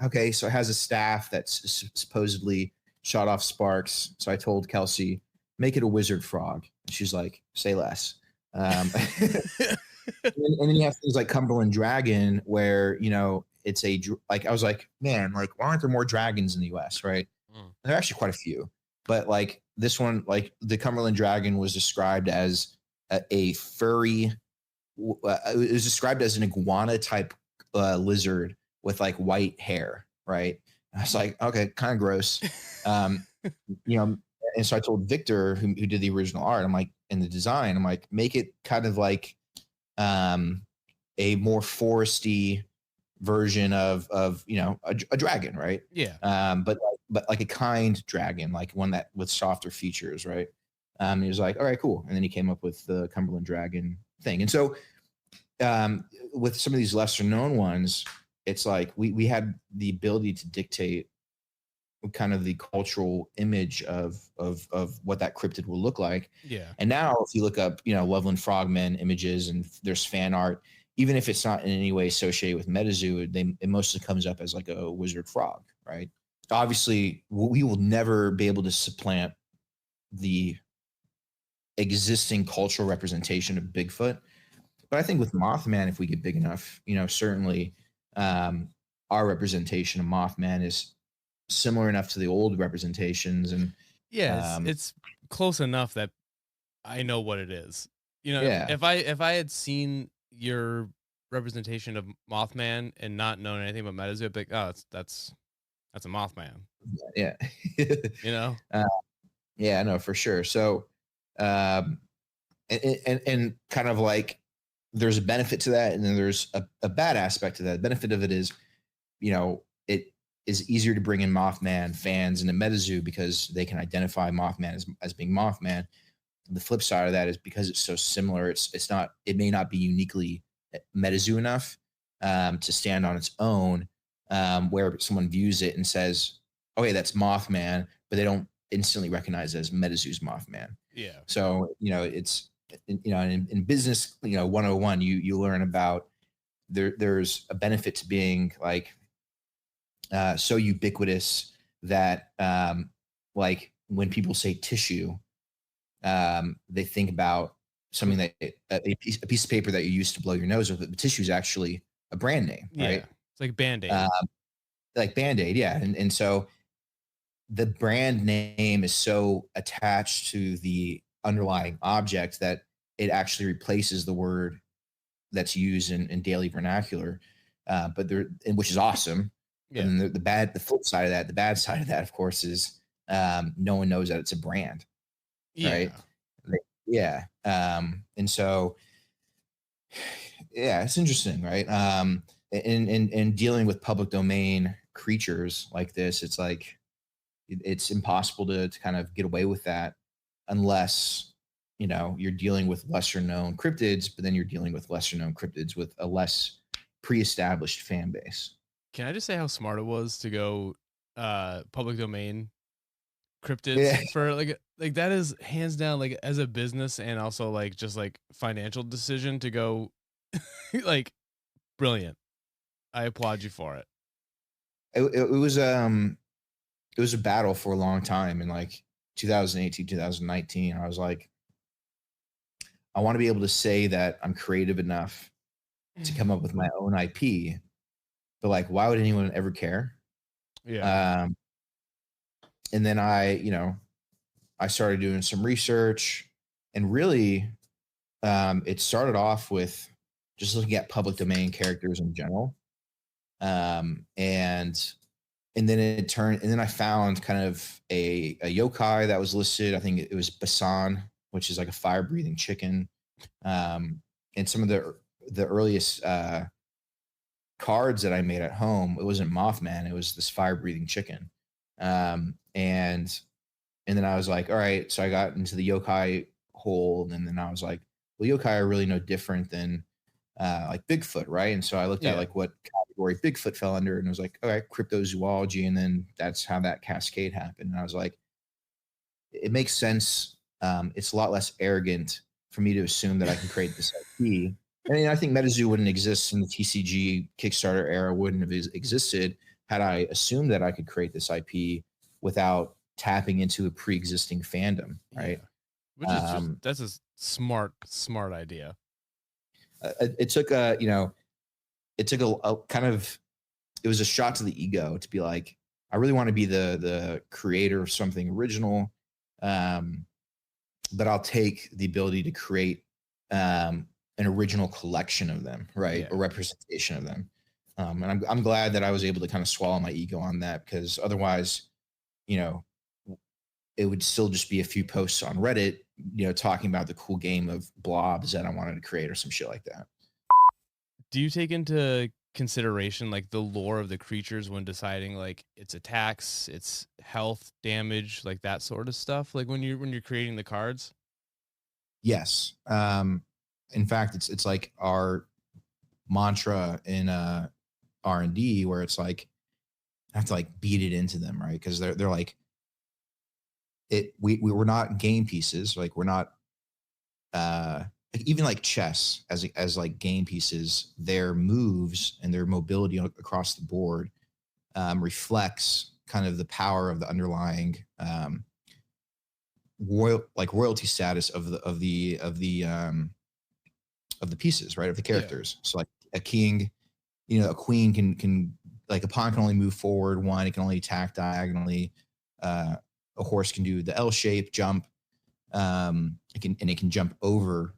[SPEAKER 1] okay, so it has a staff that's supposedly shot off sparks. So I told Kelsey, make it a wizard frog. And she's like, say less. And then you have things like Cumberland Dragon, where it's I was like, man, like why aren't there more dragons in the US, right? There are actually quite a few, but like this one, like the Cumberland Dragon was described as a furry. It was described as an iguana type lizard with like white hair, right? And I was like, okay, kind of gross, and so I told Victor, who did the original art, I'm like, in the design, I'm like, make it kind of like a more foresty version of a dragon, right?
[SPEAKER 2] Yeah.
[SPEAKER 1] But like a kind dragon, like one that with softer features, right? He was like, all right, cool. And then he came up with the Cumberland Dragon thing. And so with some of these lesser known ones, it's like we had the ability to dictate kind of the cultural image of what that cryptid will look like.
[SPEAKER 2] Yeah.
[SPEAKER 1] And now if you look up, Loveland Frogman images and there's fan art, even if it's not in any way associated with MetaZoo, it mostly comes up as like a wizard frog, right? Obviously, we will never be able to supplant the existing cultural representation of Bigfoot. But I think with Mothman, if we get big enough, certainly our representation of Mothman is similar enough to the old representations. And
[SPEAKER 2] Yeah, it's close enough that I know what it is.
[SPEAKER 1] yeah,
[SPEAKER 2] if I had seen your representation of Mothman and not known anything about MetaZoo, I'd be like, oh, that's a Mothman.
[SPEAKER 1] yeah, yeah, no, for sure. So, and kind of like there's a benefit to that, and then there's a bad aspect to that. The benefit of it is, it is easier to bring in Mothman fans into MetaZoo because they can identify Mothman as being Mothman. The flip side of that is because it's so similar, it may not be uniquely MetaZoo enough to stand on its own, where someone views it and says, okay, that's Mothman, but they don't instantly recognize it as MetaZoo's Mothman.
[SPEAKER 2] Yeah.
[SPEAKER 1] So, it's, in business, 101, you learn about there's a benefit to being like so ubiquitous that like when people say tissue, they think about something that a piece of paper that you use to blow your nose with. But the tissue is actually a brand name, right?
[SPEAKER 2] It's like Band-Aid.
[SPEAKER 1] Like Band-Aid, yeah. And so the brand name is so attached to the underlying object that it actually replaces the word that's used in daily vernacular. Which is awesome. Yeah. And the flip side of that, the bad side of that, of course, is no one knows that it's a brand. Right. Yeah. And so, yeah, it's interesting, right? In dealing with public domain creatures like this, it's like it's impossible to kind of get away with that unless you're dealing with lesser known cryptids, but then you're dealing with lesser known cryptids with a less pre-established fan base.
[SPEAKER 2] Can I just say how smart it was to go public domain cryptids for like that is hands down, like as a business and also like just like financial decision to go like brilliant. I applaud you for it.
[SPEAKER 1] It was a battle for a long time in like 2018, 2019. I was like, I want to be able to say that I'm creative enough to come up with my own IP, but like, why would anyone ever care?
[SPEAKER 2] Yeah.
[SPEAKER 1] And then I started doing some research, and really, it started off with just looking at public domain characters in general. And then it turned, and then I found kind of a yokai that was listed. I think it was Basan, which is like a fire breathing chicken. And some of the earliest cards that I made at home, it wasn't Mothman, it was this fire breathing chicken. And then I was like, all right, so I got into the yokai hole, and then I was like, well, yokai are really no different than like Bigfoot, right? And so I looked at like what category Bigfoot fell under, and it was like, all right, cryptozoology, and then that's how that cascade happened. And I was like, it makes sense. It's a lot less arrogant for me to assume that I can create this IP. I mean, I think MetaZoo wouldn't exist in the TCG Kickstarter era, wouldn't have existed had I assumed that I could create this IP without tapping into a pre-existing fandom, right?
[SPEAKER 2] Which is that's a smart idea.
[SPEAKER 1] It took a kind of, it was a shot to the ego to be like, I really want to be the creator of something original, but I'll take the ability to create an original collection of them, right? Yeah. A representation of them. And I'm glad that I was able to kind of swallow my ego on that, because otherwise, it would still just be a few posts on Reddit, talking about the cool game of blobs that I wanted to create or some shit like that.
[SPEAKER 2] Do you take into consideration like the lore of the creatures when deciding like its attacks, its health, damage, like that sort of stuff, like when you're creating the cards?
[SPEAKER 1] Yes. In fact, it's like our mantra in R&D, where it's like I have to like beat it into them, right? Because they're like, we were not game pieces, like we're not even like chess as like game pieces, their moves and their mobility across the board reflects kind of the power of the underlying royalty status of the pieces, right? Of the
[SPEAKER 2] Yeah.
[SPEAKER 1] characters. So like a king, a queen can like a pawn can only move forward one, it can only attack diagonally. A horse can do the L shape jump. It can jump over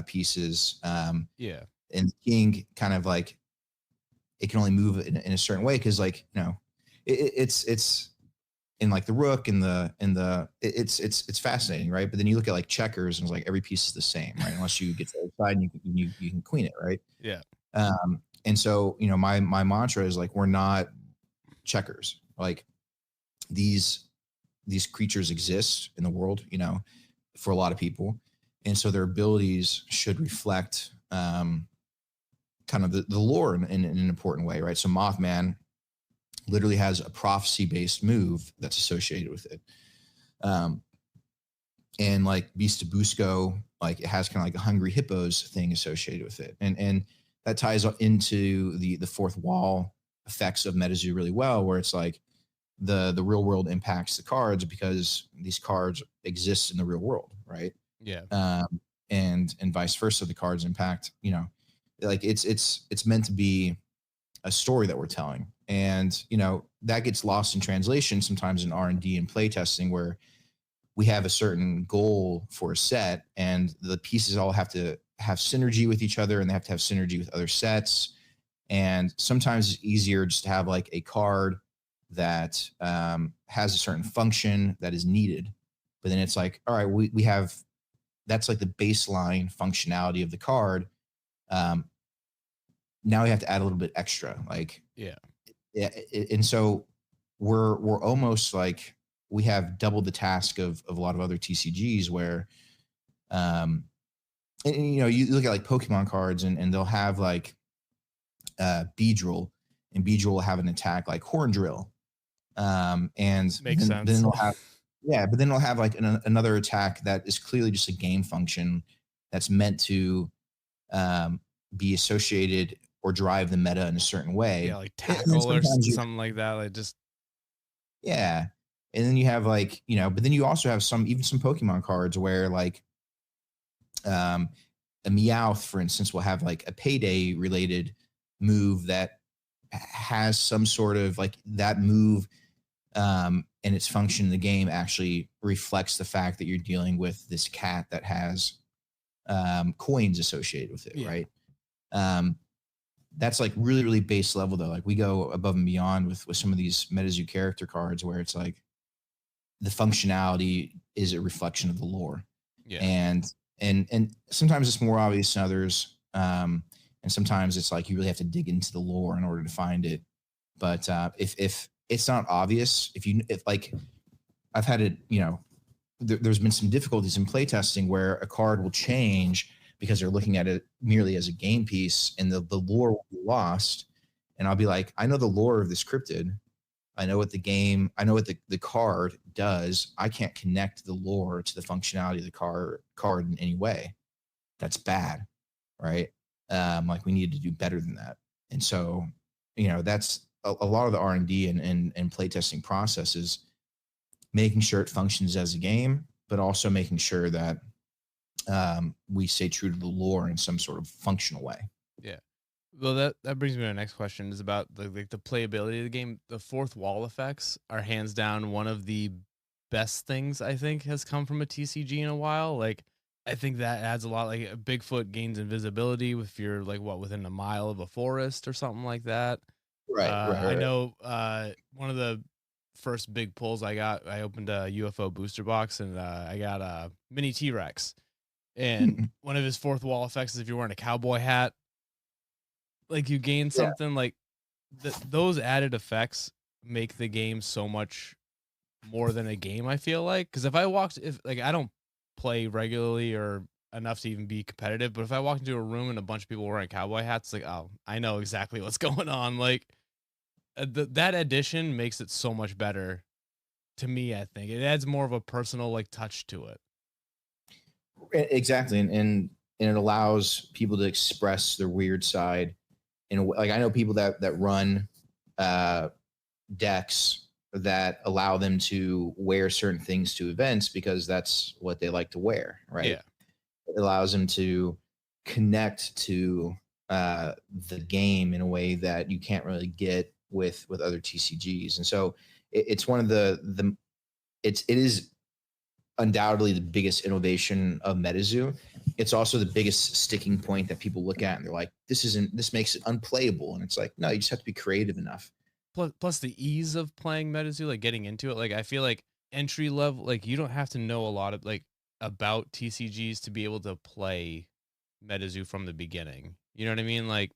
[SPEAKER 1] pieces.
[SPEAKER 2] Yeah.
[SPEAKER 1] And the king kind of like it can only move in a certain way because like it's in like the rook and it's fascinating, right? But then you look at like checkers and it's like every piece is the same, right? Unless you get to the other side and you can queen it, right?
[SPEAKER 2] Yeah.
[SPEAKER 1] And so my mantra is like we're not checkers. Like these creatures exist in the world, for a lot of people, and so their abilities should reflect kind of the lore in an important way, right? So Mothman literally has a prophecy-based move that's associated with it. And like Beast of Busco, like it has kind of like a Hungry Hippos thing associated with it. And that ties into the fourth wall effects of MetaZoo really well, where it's like the real world impacts the cards because these cards exist in the real world, right?
[SPEAKER 2] Yeah.
[SPEAKER 1] And vice versa, the cards impact, like it's meant to be a story that we're telling. And that gets lost in translation sometimes in R&D and play testing, where we have a certain goal for a set and the pieces all have to have synergy with each other and they have to have synergy with other sets. And sometimes it's easier just to have like a card that has a certain function that is needed. But then it's like, all right, we have, that's like the baseline functionality of the card. Now we have to add a little bit extra, like,
[SPEAKER 2] Yeah.
[SPEAKER 1] And so we're almost like we have double the task of a lot of other TCGs where, and you look at like Pokemon cards and they'll have like Beedrill, and Beedrill will have an attack like Horn Drill, and
[SPEAKER 2] Makes
[SPEAKER 1] then
[SPEAKER 2] sense.
[SPEAKER 1] they'll have but then they'll have like another attack that is clearly just a game function that's meant to be associated or drive the meta in a certain way.
[SPEAKER 2] Yeah, like
[SPEAKER 1] And then
[SPEAKER 2] tackle or something like that. Like just
[SPEAKER 1] yeah. And then you have like, but then you also have some Pokemon cards where like a Meowth, for instance, will have like a payday related move that has some sort of like that move and its function in the game actually reflects the fact that you're dealing with this cat that has coins associated with it, right? That's like really, really base level though. Like we go above and beyond with some of these MetaZoo character cards where it's like the functionality is a reflection of the lore.
[SPEAKER 2] yeah.
[SPEAKER 1] And sometimes it's more obvious than others. And sometimes it's like you really have to dig into the lore in order to find it. But if it's not obvious, if like I've had it, there's been some difficulties in playtesting where a card will change because they're looking at it merely as a game piece and the lore will be lost. And I'll be like, I know the lore of this cryptid. I know what the card does. I can't connect the lore to the functionality of the card in any way. That's bad, right? Like we need to do better than that. And so, that's a lot of the R&D and playtesting process is making sure it functions as a game, but also making sure that we stay true to the lore in some sort of functional way.
[SPEAKER 2] Yeah. Well, that brings me to the next question is about the playability of the game. The fourth wall effects are hands down one of the best things I think has come from a TCG in a while. Like I think that adds a lot. Like Bigfoot gains invisibility if you're like within a mile of a forest or something like that.
[SPEAKER 1] Right.
[SPEAKER 2] I know one of the first big pulls I opened a UFO booster box and I got a mini T-Rex. And one of his fourth wall effects is if you're wearing a cowboy hat, like you gain something. Like those added effects make the game so much more than a game, I feel like. Because if I don't play regularly or enough to even be competitive, but if I walk into a room and a bunch of people wearing cowboy hats, like, oh, I know exactly what's going on. Like that addition makes it so much better to me. I think it adds more of a personal like touch to it.
[SPEAKER 1] Exactly. And and it allows people to express their weird side. And like I know people that run decks that allow them to wear certain things to events because that's what they like to wear, right?
[SPEAKER 2] Yeah.
[SPEAKER 1] It allows them to connect to the game in a way that you can't really get with other TCGs. And so it's one of the it is undoubtedly the biggest innovation of MetaZoo. It's also the biggest sticking point that people look at and they're like, this makes it unplayable. And it's like, no, you just have to be creative enough.
[SPEAKER 2] Plus the ease of playing MetaZoo, like getting into it. Like I feel like entry level, like you don't have to know a lot of like about TCGs to be able to play MetaZoo from the beginning. You know what I mean? Like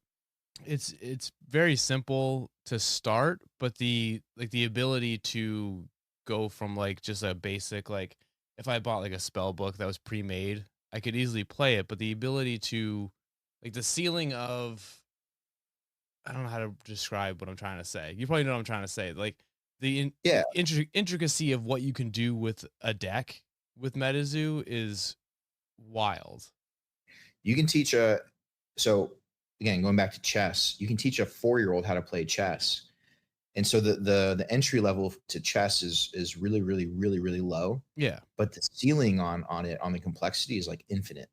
[SPEAKER 2] it's very simple to start, but the ability to go from like just a basic, like if I bought like a spell book that was pre-made, I could easily play it, but the ability to like the ceiling of, I don't know how to describe what I'm trying to say. You probably know what I'm trying to say. Like
[SPEAKER 1] Yeah,
[SPEAKER 2] intricacy of what you can do with a deck with MetaZoo is wild.
[SPEAKER 1] you can teach a so again going back to chess, you can teach a 4-year-old how to play chess. And so the entry level to chess is really really really really low,
[SPEAKER 2] Yeah.
[SPEAKER 1] but the ceiling on it, on the complexity, is like infinite.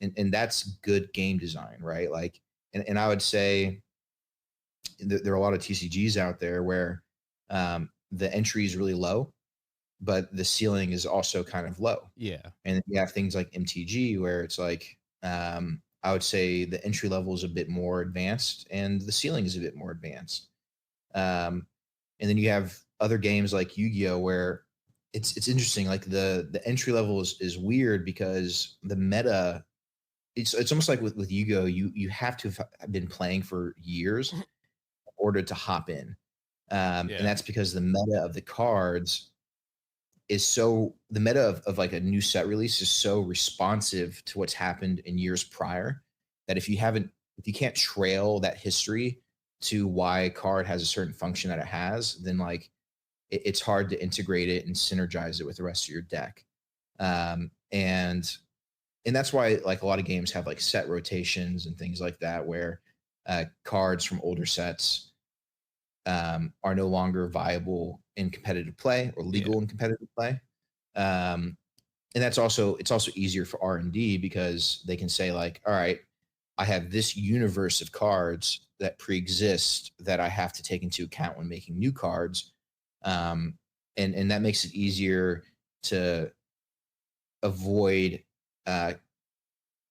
[SPEAKER 1] And that's good game design, right? Like, and I would say there are a lot of TCGs out there where the entry is really low, but the ceiling is also kind of low.
[SPEAKER 2] Yeah.
[SPEAKER 1] And then you have things like MTG where it's like, I would say the entry level is a bit more advanced and the ceiling is a bit more advanced. And then you have other games like Yu-Gi-Oh where it's interesting. Like the entry level is weird because the meta, it's almost like with Yu-Gi-Oh, you have to have been playing for years in order to hop in. And
[SPEAKER 2] Yeah.
[SPEAKER 1] that's because the meta of the cards is so, the meta of like a new set release is so responsive to what's happened in years prior that if you can't trail that history to why a card has a certain function that it has, then like it's hard to integrate it and synergize it with the rest of your deck. And that's why like a lot of games have like set rotations and things like that where cards from older sets are no longer viable in competitive play or legal
[SPEAKER 2] Yeah.
[SPEAKER 1] in competitive play. And that's also, it's also easier for R&D because they can say like, all right, I have this universe of cards that pre-exist that I have to take into account when making new cards. And that makes it easier to avoid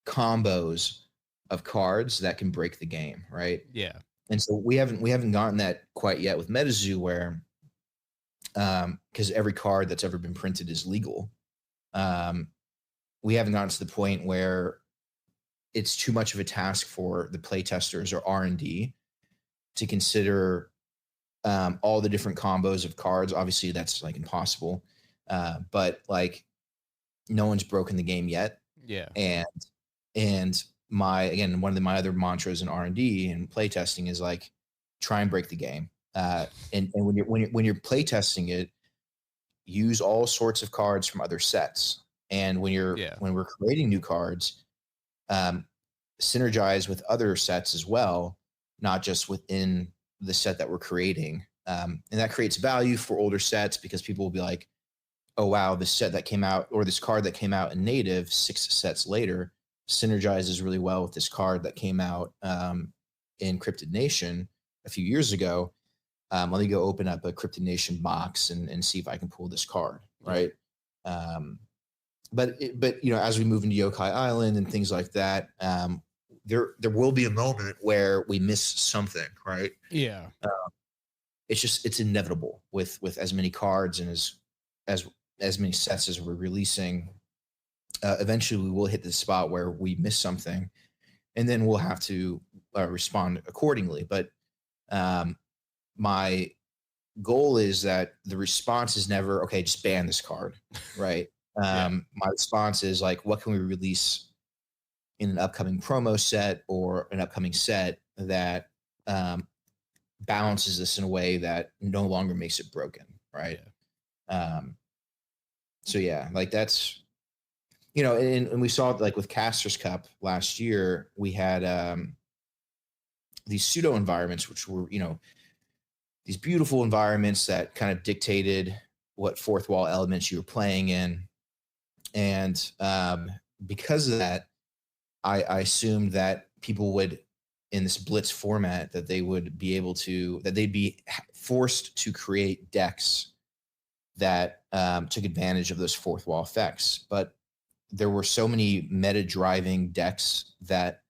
[SPEAKER 1] combos of cards that can break the game, right?
[SPEAKER 2] Yeah.
[SPEAKER 1] And so we haven't gotten that quite yet with MetaZoo, where because every card that's ever been printed is legal. We haven't gotten to the point where it's too much of a task for the playtesters or R&D to consider all the different combos of cards. Obviously, that's like impossible. But like, no one's broken the game yet.
[SPEAKER 2] Yeah.
[SPEAKER 1] And one of my other mantras in R&D and playtesting is like, try and break the game. And when you're playtesting it, use all sorts of cards from other sets. And
[SPEAKER 2] Yeah.
[SPEAKER 1] when we're creating new cards, synergize with other sets as well, not just within the set that we're creating. And that creates value for older sets because people will be like, oh, wow, this set that came out, or this card that came out in native 6 sets later synergizes really well with this card that came out in Cryptid Nation a few years ago. Let me go open up a Cryptid Nation box and see if I can pull this card, right? But as we move into Yokai Island and things like that, there will be a moment where we miss something, right?
[SPEAKER 2] Yeah.
[SPEAKER 1] It's inevitable with as many cards and as many sets as we're releasing. Eventually, we will hit the spot where we miss something, and then we'll have to respond accordingly. But my goal is that the response is never, okay, just ban this card, right? My response is like, what can we release in an upcoming promo set or an upcoming set that balances this in a way that no longer makes it broken, right? So yeah, like that's and we saw like with Caster's Cup last year, we had these pseudo environments, which were, these beautiful environments that kind of dictated what fourth wall elements you were playing in. And because of that, I assumed that people would, in this blitz format, that they'd be forced to create decks that took advantage of those fourth wall effects. But there were so many meta driving decks that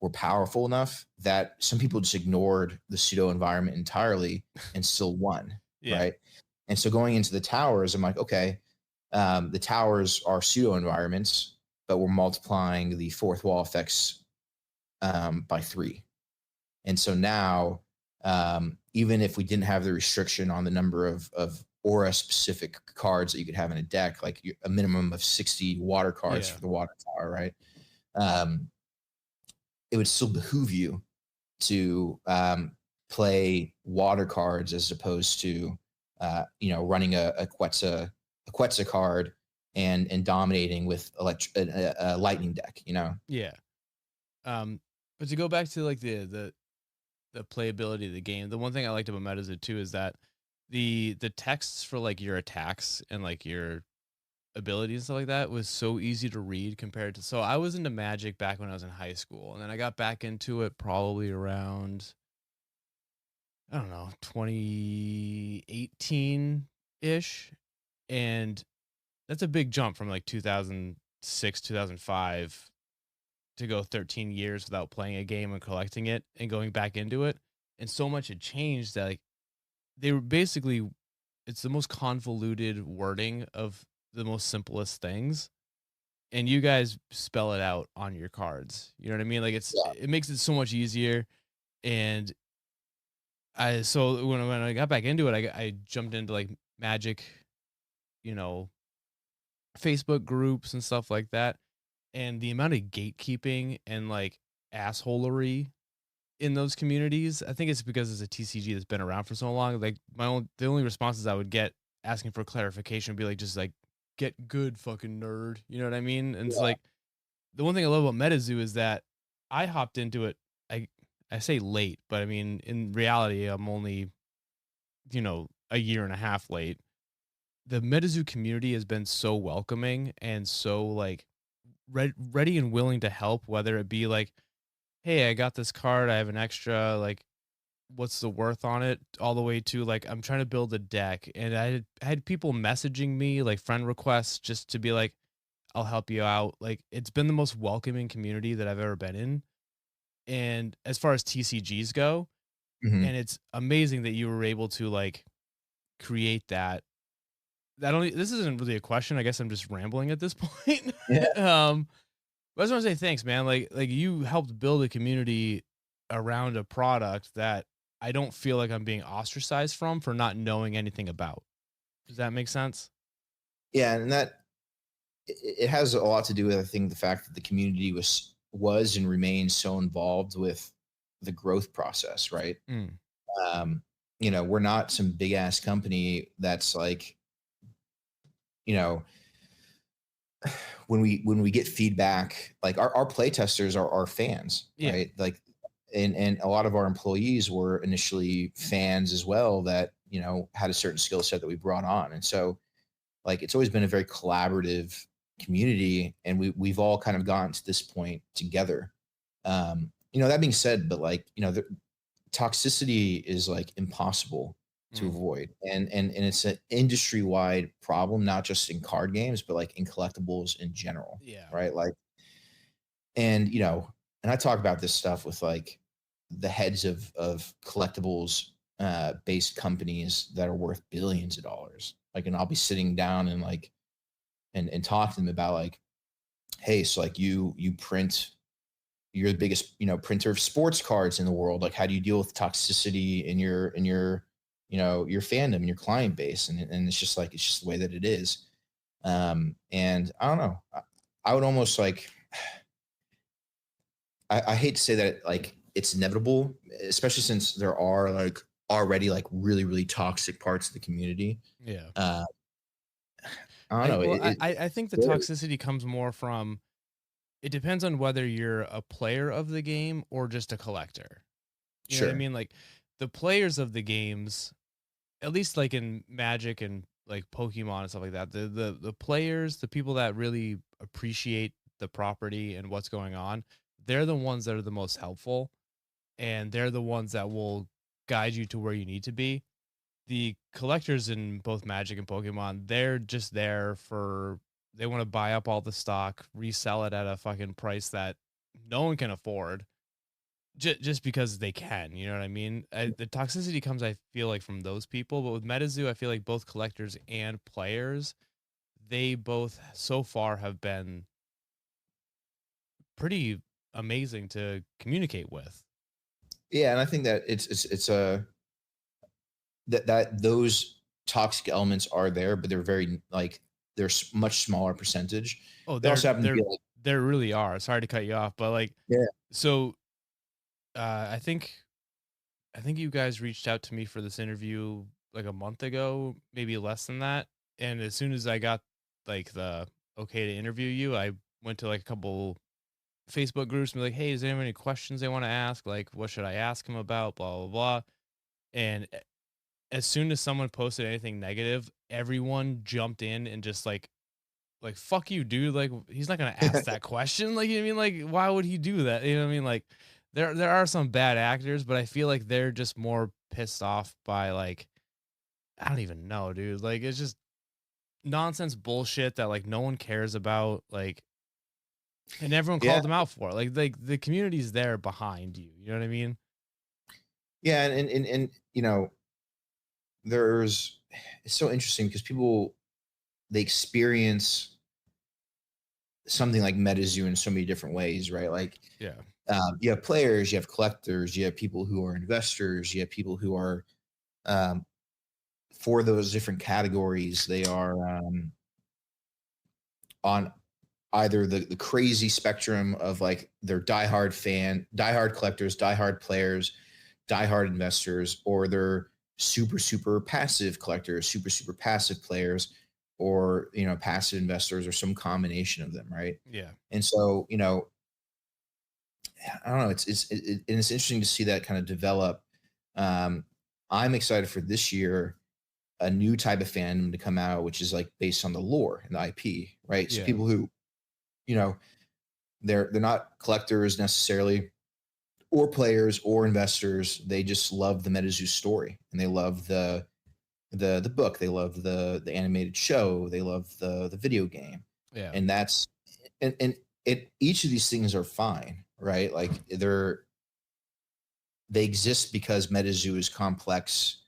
[SPEAKER 1] were powerful enough that some people just ignored the pseudo environment entirely and still won.
[SPEAKER 2] Yeah.
[SPEAKER 1] Right. And so going into the towers, I'm like, okay, the towers are pseudo environments, but we're multiplying the fourth wall effects by 3. And so now, even if we didn't have the restriction on the number of aura specific cards that you could have in a deck, like a minimum of 60 water cards for the water tower, right? It would still behoove you to play water cards as opposed to running a Quetzal card and dominating with a lightning deck.
[SPEAKER 2] Yeah. But to go back to like the playability of the game, the one thing I liked about MetaZoo too is that the texts for like your attacks and like your abilities and stuff like that was so easy to read compared to. So I was into Magic back when I was in high school, and then I got back into it probably around, I don't know, 2018 ish, and that's a big jump from like 2006 2005 to go 13 years without playing a game and collecting it and going back into it. And so much had changed that like they were basically, it's the most convoluted wording of the most simplest things. And you guys spell it out on your cards. You know what I mean? Like it makes it so much easier. And so when I got back into it, I jumped into like Magic, Facebook groups and stuff like that. And the amount of gatekeeping and like assholery in those communities, I think it's because it's a TCG that's been around for so long. Like the only responses I would get asking for clarification would be like, just like, get good, fucking nerd. You know what I mean? And it's like, the one thing I love about MetaZoo is that I hopped into it. I say late, but I mean, in reality, I'm only, a year and a half late. The MetaZoo community has been so welcoming and so like ready and willing to help, whether it be like, hey, I got this card, I have an extra, like, what's the worth on it, all the way to like, I'm trying to build a deck. And I had people messaging me like friend requests just to be like, I'll help you out. Like, it's been the most welcoming community that I've ever been in. And as far as TCGs go, and it's amazing that you were able to like create that. This isn't really a question. I guess I'm just rambling at this point.
[SPEAKER 1] Yeah.
[SPEAKER 2] But I just want to say thanks, man. Like you helped build a community around a product that I don't feel like I'm being ostracized from for not knowing anything about. Does that make sense?
[SPEAKER 1] Yeah, and it has a lot to do with, I think, the fact that the community was and remains so involved with the growth process, right?
[SPEAKER 2] Mm.
[SPEAKER 1] We're not some big ass company that's like, you know, when we get feedback, like our play testers are fans, right? Like, and a lot of our employees were initially fans as well that, had a certain skill set that we brought on. And so like, it's always been a very collaborative community, and we've all kind of gotten to this point together. That being said, but like, the toxicity is like impossible to avoid, and it's an industry wide problem, not just in card games, but like in collectibles in general.
[SPEAKER 2] Yeah.
[SPEAKER 1] Right. Like, and and I talk about this stuff with like the heads of collectibles based companies that are worth billions of dollars. Like, and I'll be sitting down and like and talk to them about like, hey, so like you're the biggest printer of sports cards in the world. Like, how do you deal with toxicity in your your fandom and your client base? And it's just the way that it is. And I don't know. I would almost like, I hate to say that like it's inevitable, especially since there are like already like really, really toxic parts of the community.
[SPEAKER 2] Yeah.
[SPEAKER 1] I don't know.
[SPEAKER 2] I think the toxicity comes more from, it depends on whether you're a player of the game or just a collector. You know what I
[SPEAKER 1] Sure.
[SPEAKER 2] mean? Like the players of the games, at least like in Magic and like Pokemon and stuff like that, the players, the people that really appreciate the property and what's going on, they're the ones that are the most helpful, and they're the ones that will guide you to where you need to be. The collectors in both Magic and Pokemon, they're just there for, they want to buy up all the stock, resell it at a fucking price that no one can afford, just because they can. You know what I mean? The toxicity comes, I feel like, from those people. But with MetaZoo, I feel like both collectors and players, they both so far have been pretty amazing to communicate with.
[SPEAKER 1] Yeah, and I think that it's a that those toxic elements are there, but they're very like they're much smaller percentage.
[SPEAKER 2] Oh,
[SPEAKER 1] They also happen to be like,
[SPEAKER 2] there really are. Sorry to cut you off, but like,
[SPEAKER 1] yeah,
[SPEAKER 2] so I think you guys reached out to me for this interview like a month ago, maybe less than that. And as soon as I got like the okay to interview you, I went to like a couple Facebook groups and be like, hey, is there any questions they want to ask? Like, what should I ask him about? Blah, blah, blah. And as soon as someone posted anything negative, everyone jumped in and just like fuck you, dude. Like he's not gonna ask that question. Like, you know what I mean? Like, why would he do that? You know what I mean? Like there are some bad actors, but I feel like they're just more pissed off by like, I don't even know, dude. Like it's just nonsense bullshit that like no one cares about. Like, and everyone
[SPEAKER 1] yeah,
[SPEAKER 2] called them out for it. Like the community's there behind you. You know what I mean?
[SPEAKER 1] yeah, and you know, there's it's so interesting because people they experience something like MetaZoo in so many different ways, right? Like
[SPEAKER 2] Yeah.
[SPEAKER 1] you have players, you have collectors, you have people who are investors, you have people who are um, for those different categories. They are on either the crazy spectrum of like they're diehard collectors, diehard players, diehard investors, or they're super passive collectors, super passive players, or you know passive investors, or some combination of them, right?
[SPEAKER 2] Yeah.
[SPEAKER 1] And so you know, I don't know. And it's interesting to see that kind of develop. Um, I'm excited for this year a new type of fandom to come out, which is like based on the lore and the IP, right? So
[SPEAKER 2] Yeah.
[SPEAKER 1] people who, you know, they're not collectors necessarily, or players or investors. They just love the MetaZoo story, and they love the book. They love the animated show. They love the video game,
[SPEAKER 2] Yeah.
[SPEAKER 1] and that's and it each of these things are fine, right? Like they exist because MetaZoo is complex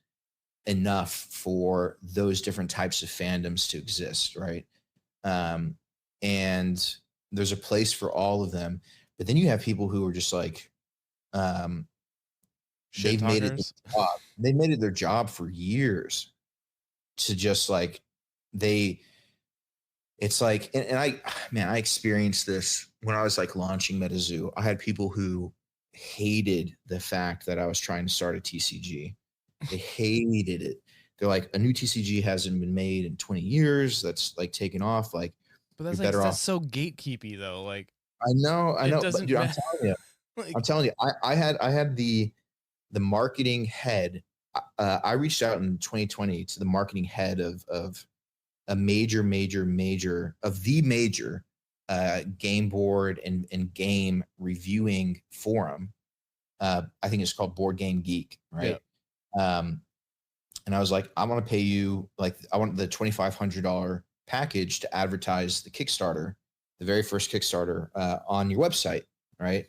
[SPEAKER 1] enough for those different types of fandoms to exist, right? Um, and there's a place for all of them. But then you have people who are just like, um,
[SPEAKER 2] Shit
[SPEAKER 1] they've made it their
[SPEAKER 2] talkers.
[SPEAKER 1] job. They made it their job for years to just like they. It's like, and I, man, I experienced this when I was like launching MetaZoo. I had people who hated the fact that I was trying to start a TCG. They hated it. They're like, a new TCG hasn't been made in 20 years. That's like taken off. Like,
[SPEAKER 2] But
[SPEAKER 1] you're
[SPEAKER 2] that's like
[SPEAKER 1] better
[SPEAKER 2] that's
[SPEAKER 1] off.
[SPEAKER 2] so gatekeepy though. Like
[SPEAKER 1] I
[SPEAKER 2] it
[SPEAKER 1] know, but
[SPEAKER 2] doesn't
[SPEAKER 1] dude,
[SPEAKER 2] matter. Like,
[SPEAKER 1] I'm telling you, I had the marketing head. I reached out in 2020 to the marketing head of a major of the major game board and game reviewing forum. I think it's called Board Game Geek,
[SPEAKER 2] yeah.
[SPEAKER 1] right? Um, and I was like, I want to pay you like I want the $2,500 package to advertise the Kickstarter, the very first Kickstarter on your website, right?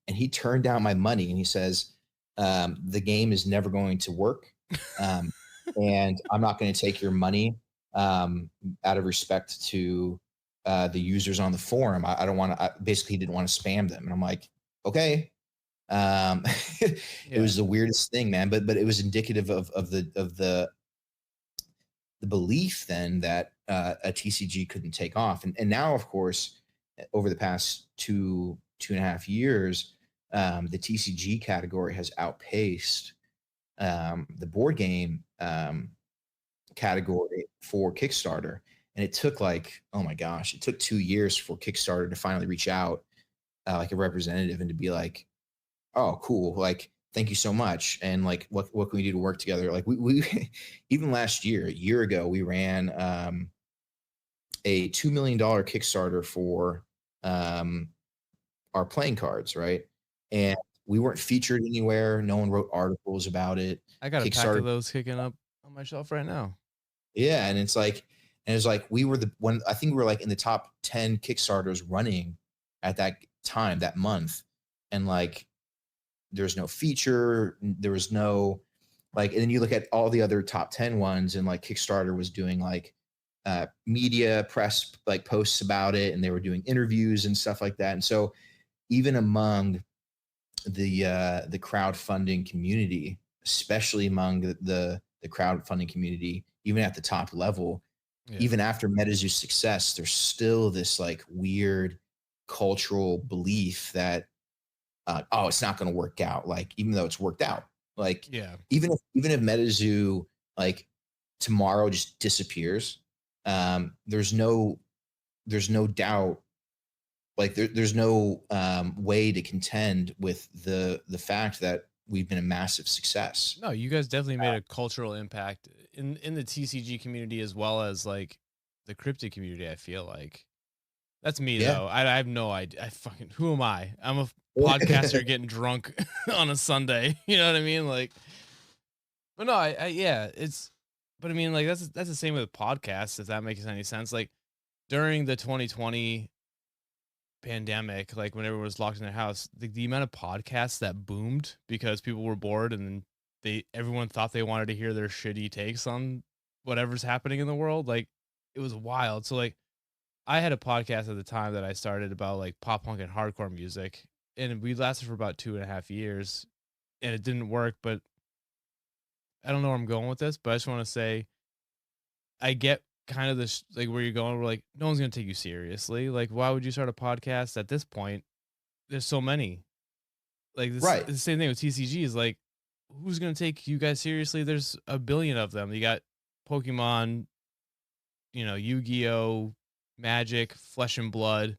[SPEAKER 1] And he turned down my money and he says, the game is never going to work, um, and I'm not going to take your money out of respect to the users on the forum. I don't want to. Basically, he didn't want to spam them, and I'm like, okay. Um, it
[SPEAKER 2] Yeah.
[SPEAKER 1] was the weirdest thing, man. But it was indicative of the belief then that a TCG couldn't take off, and now of course over the past two and a half years, the TCG category has outpaced the board game category for Kickstarter, And it took like, oh my gosh, it took 2 years for Kickstarter to finally reach out, like a representative, and to be like, oh, cool, like, thank you so much, and like, what can we do to work together? Like we even last year, a year ago, we ran a $2 million Kickstarter for um, our playing cards, right? And we weren't featured anywhere. No one wrote articles about it.
[SPEAKER 2] I got a pack
[SPEAKER 1] Kickstarter,
[SPEAKER 2] of those kicking up on my shelf right now.
[SPEAKER 1] yeah, and it's like we were the one. I think we were like in the top 10 Kickstarters running at that time, that month, and like there's no feature, there was no like, and then you look at all the other top 10 ones, and like Kickstarter was doing like media press like posts about it, and they were doing interviews and stuff like that. And so even among the crowdfunding community, especially among the crowdfunding community, even at the top level,
[SPEAKER 2] Yeah.
[SPEAKER 1] even after MetaZoo's success, there's still this like weird cultural belief that oh, it's not going to work out. Like, even though it's worked out, like
[SPEAKER 2] Yeah.
[SPEAKER 1] even if MetaZoo like tomorrow just disappears, there's no doubt, like there's no way to contend with the fact that we've been a massive success.
[SPEAKER 2] No, you guys definitely made a cultural impact in the TCG community as well as like the cryptid community, I feel like. That's me
[SPEAKER 1] Yeah.
[SPEAKER 2] though. I have no idea. I fucking who am I? I'm a podcaster getting drunk on a Sunday. You know what I mean? Like, but no, I yeah, it's. But I mean, like that's the same with podcasts. If that makes any sense, like during the 2020 pandemic, like when everyone was locked in their house, the amount of podcasts that boomed because people were bored and then everyone thought they wanted to hear their shitty takes on whatever's happening in the world. Like it was wild. So like I had a podcast at the time that I started about like pop punk and hardcore music, and we lasted for about 2.5 years, and it didn't work. But I don't know where I'm going with this, but I just want to say I get kind of this like where you're going. We're like, no one's gonna take you seriously. Like, why would you start a podcast at this point? There's so many. Like this,
[SPEAKER 1] Right.
[SPEAKER 2] the same thing with TCG is like, who's gonna take you guys seriously? There's a billion of them. You got Pokemon, Yu-Gi-Oh, Magic, Flesh and Blood.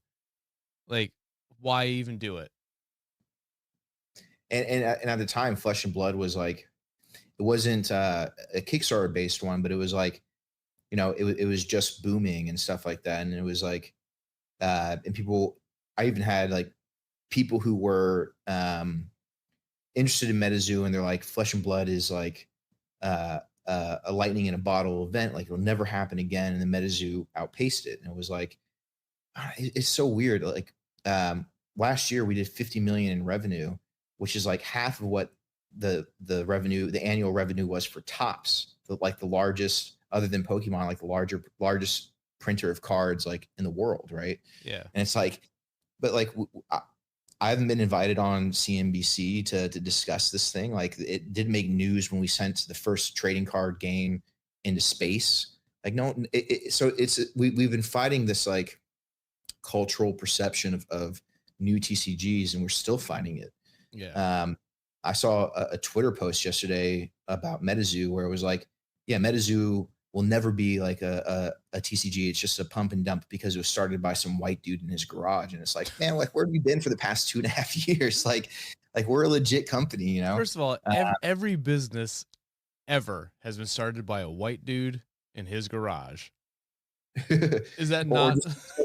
[SPEAKER 2] Like, why even do it?
[SPEAKER 1] And at the time, Flesh and Blood was like, it wasn't a Kickstarter based one, but it was like, it was just booming and stuff like that. And it was like, and people, I even had like people who were interested in MetaZoo, and they're like, Flesh and Blood is like a lightning in a bottle event, like it'll never happen again. And the MetaZoo outpaced it, and it was like, it's so weird. Like last year we did 50 million in revenue, which is like half of what the annual revenue was for Tops, like the largest, other than Pokemon, like the largest printer of cards like in the world, right?
[SPEAKER 2] Yeah.
[SPEAKER 1] And it's like, but like I haven't been invited on CNBC to discuss this thing. Like, it did make news when we sent the first trading card game into space. Like, no, so we've been fighting this like cultural perception of new TCGs, and we're still fighting it.
[SPEAKER 2] Yeah.
[SPEAKER 1] I saw a Twitter post yesterday about MetaZoo where it was like, yeah, MetaZoo will never be like a TCG. It's just a pump and dump because it was started by some white dude in his garage. And it's like, man, like, where have you been for the past 2.5 years? Like we're a legit company, you know?
[SPEAKER 2] First of all, every business ever has been started by a white dude in his garage. Is that not?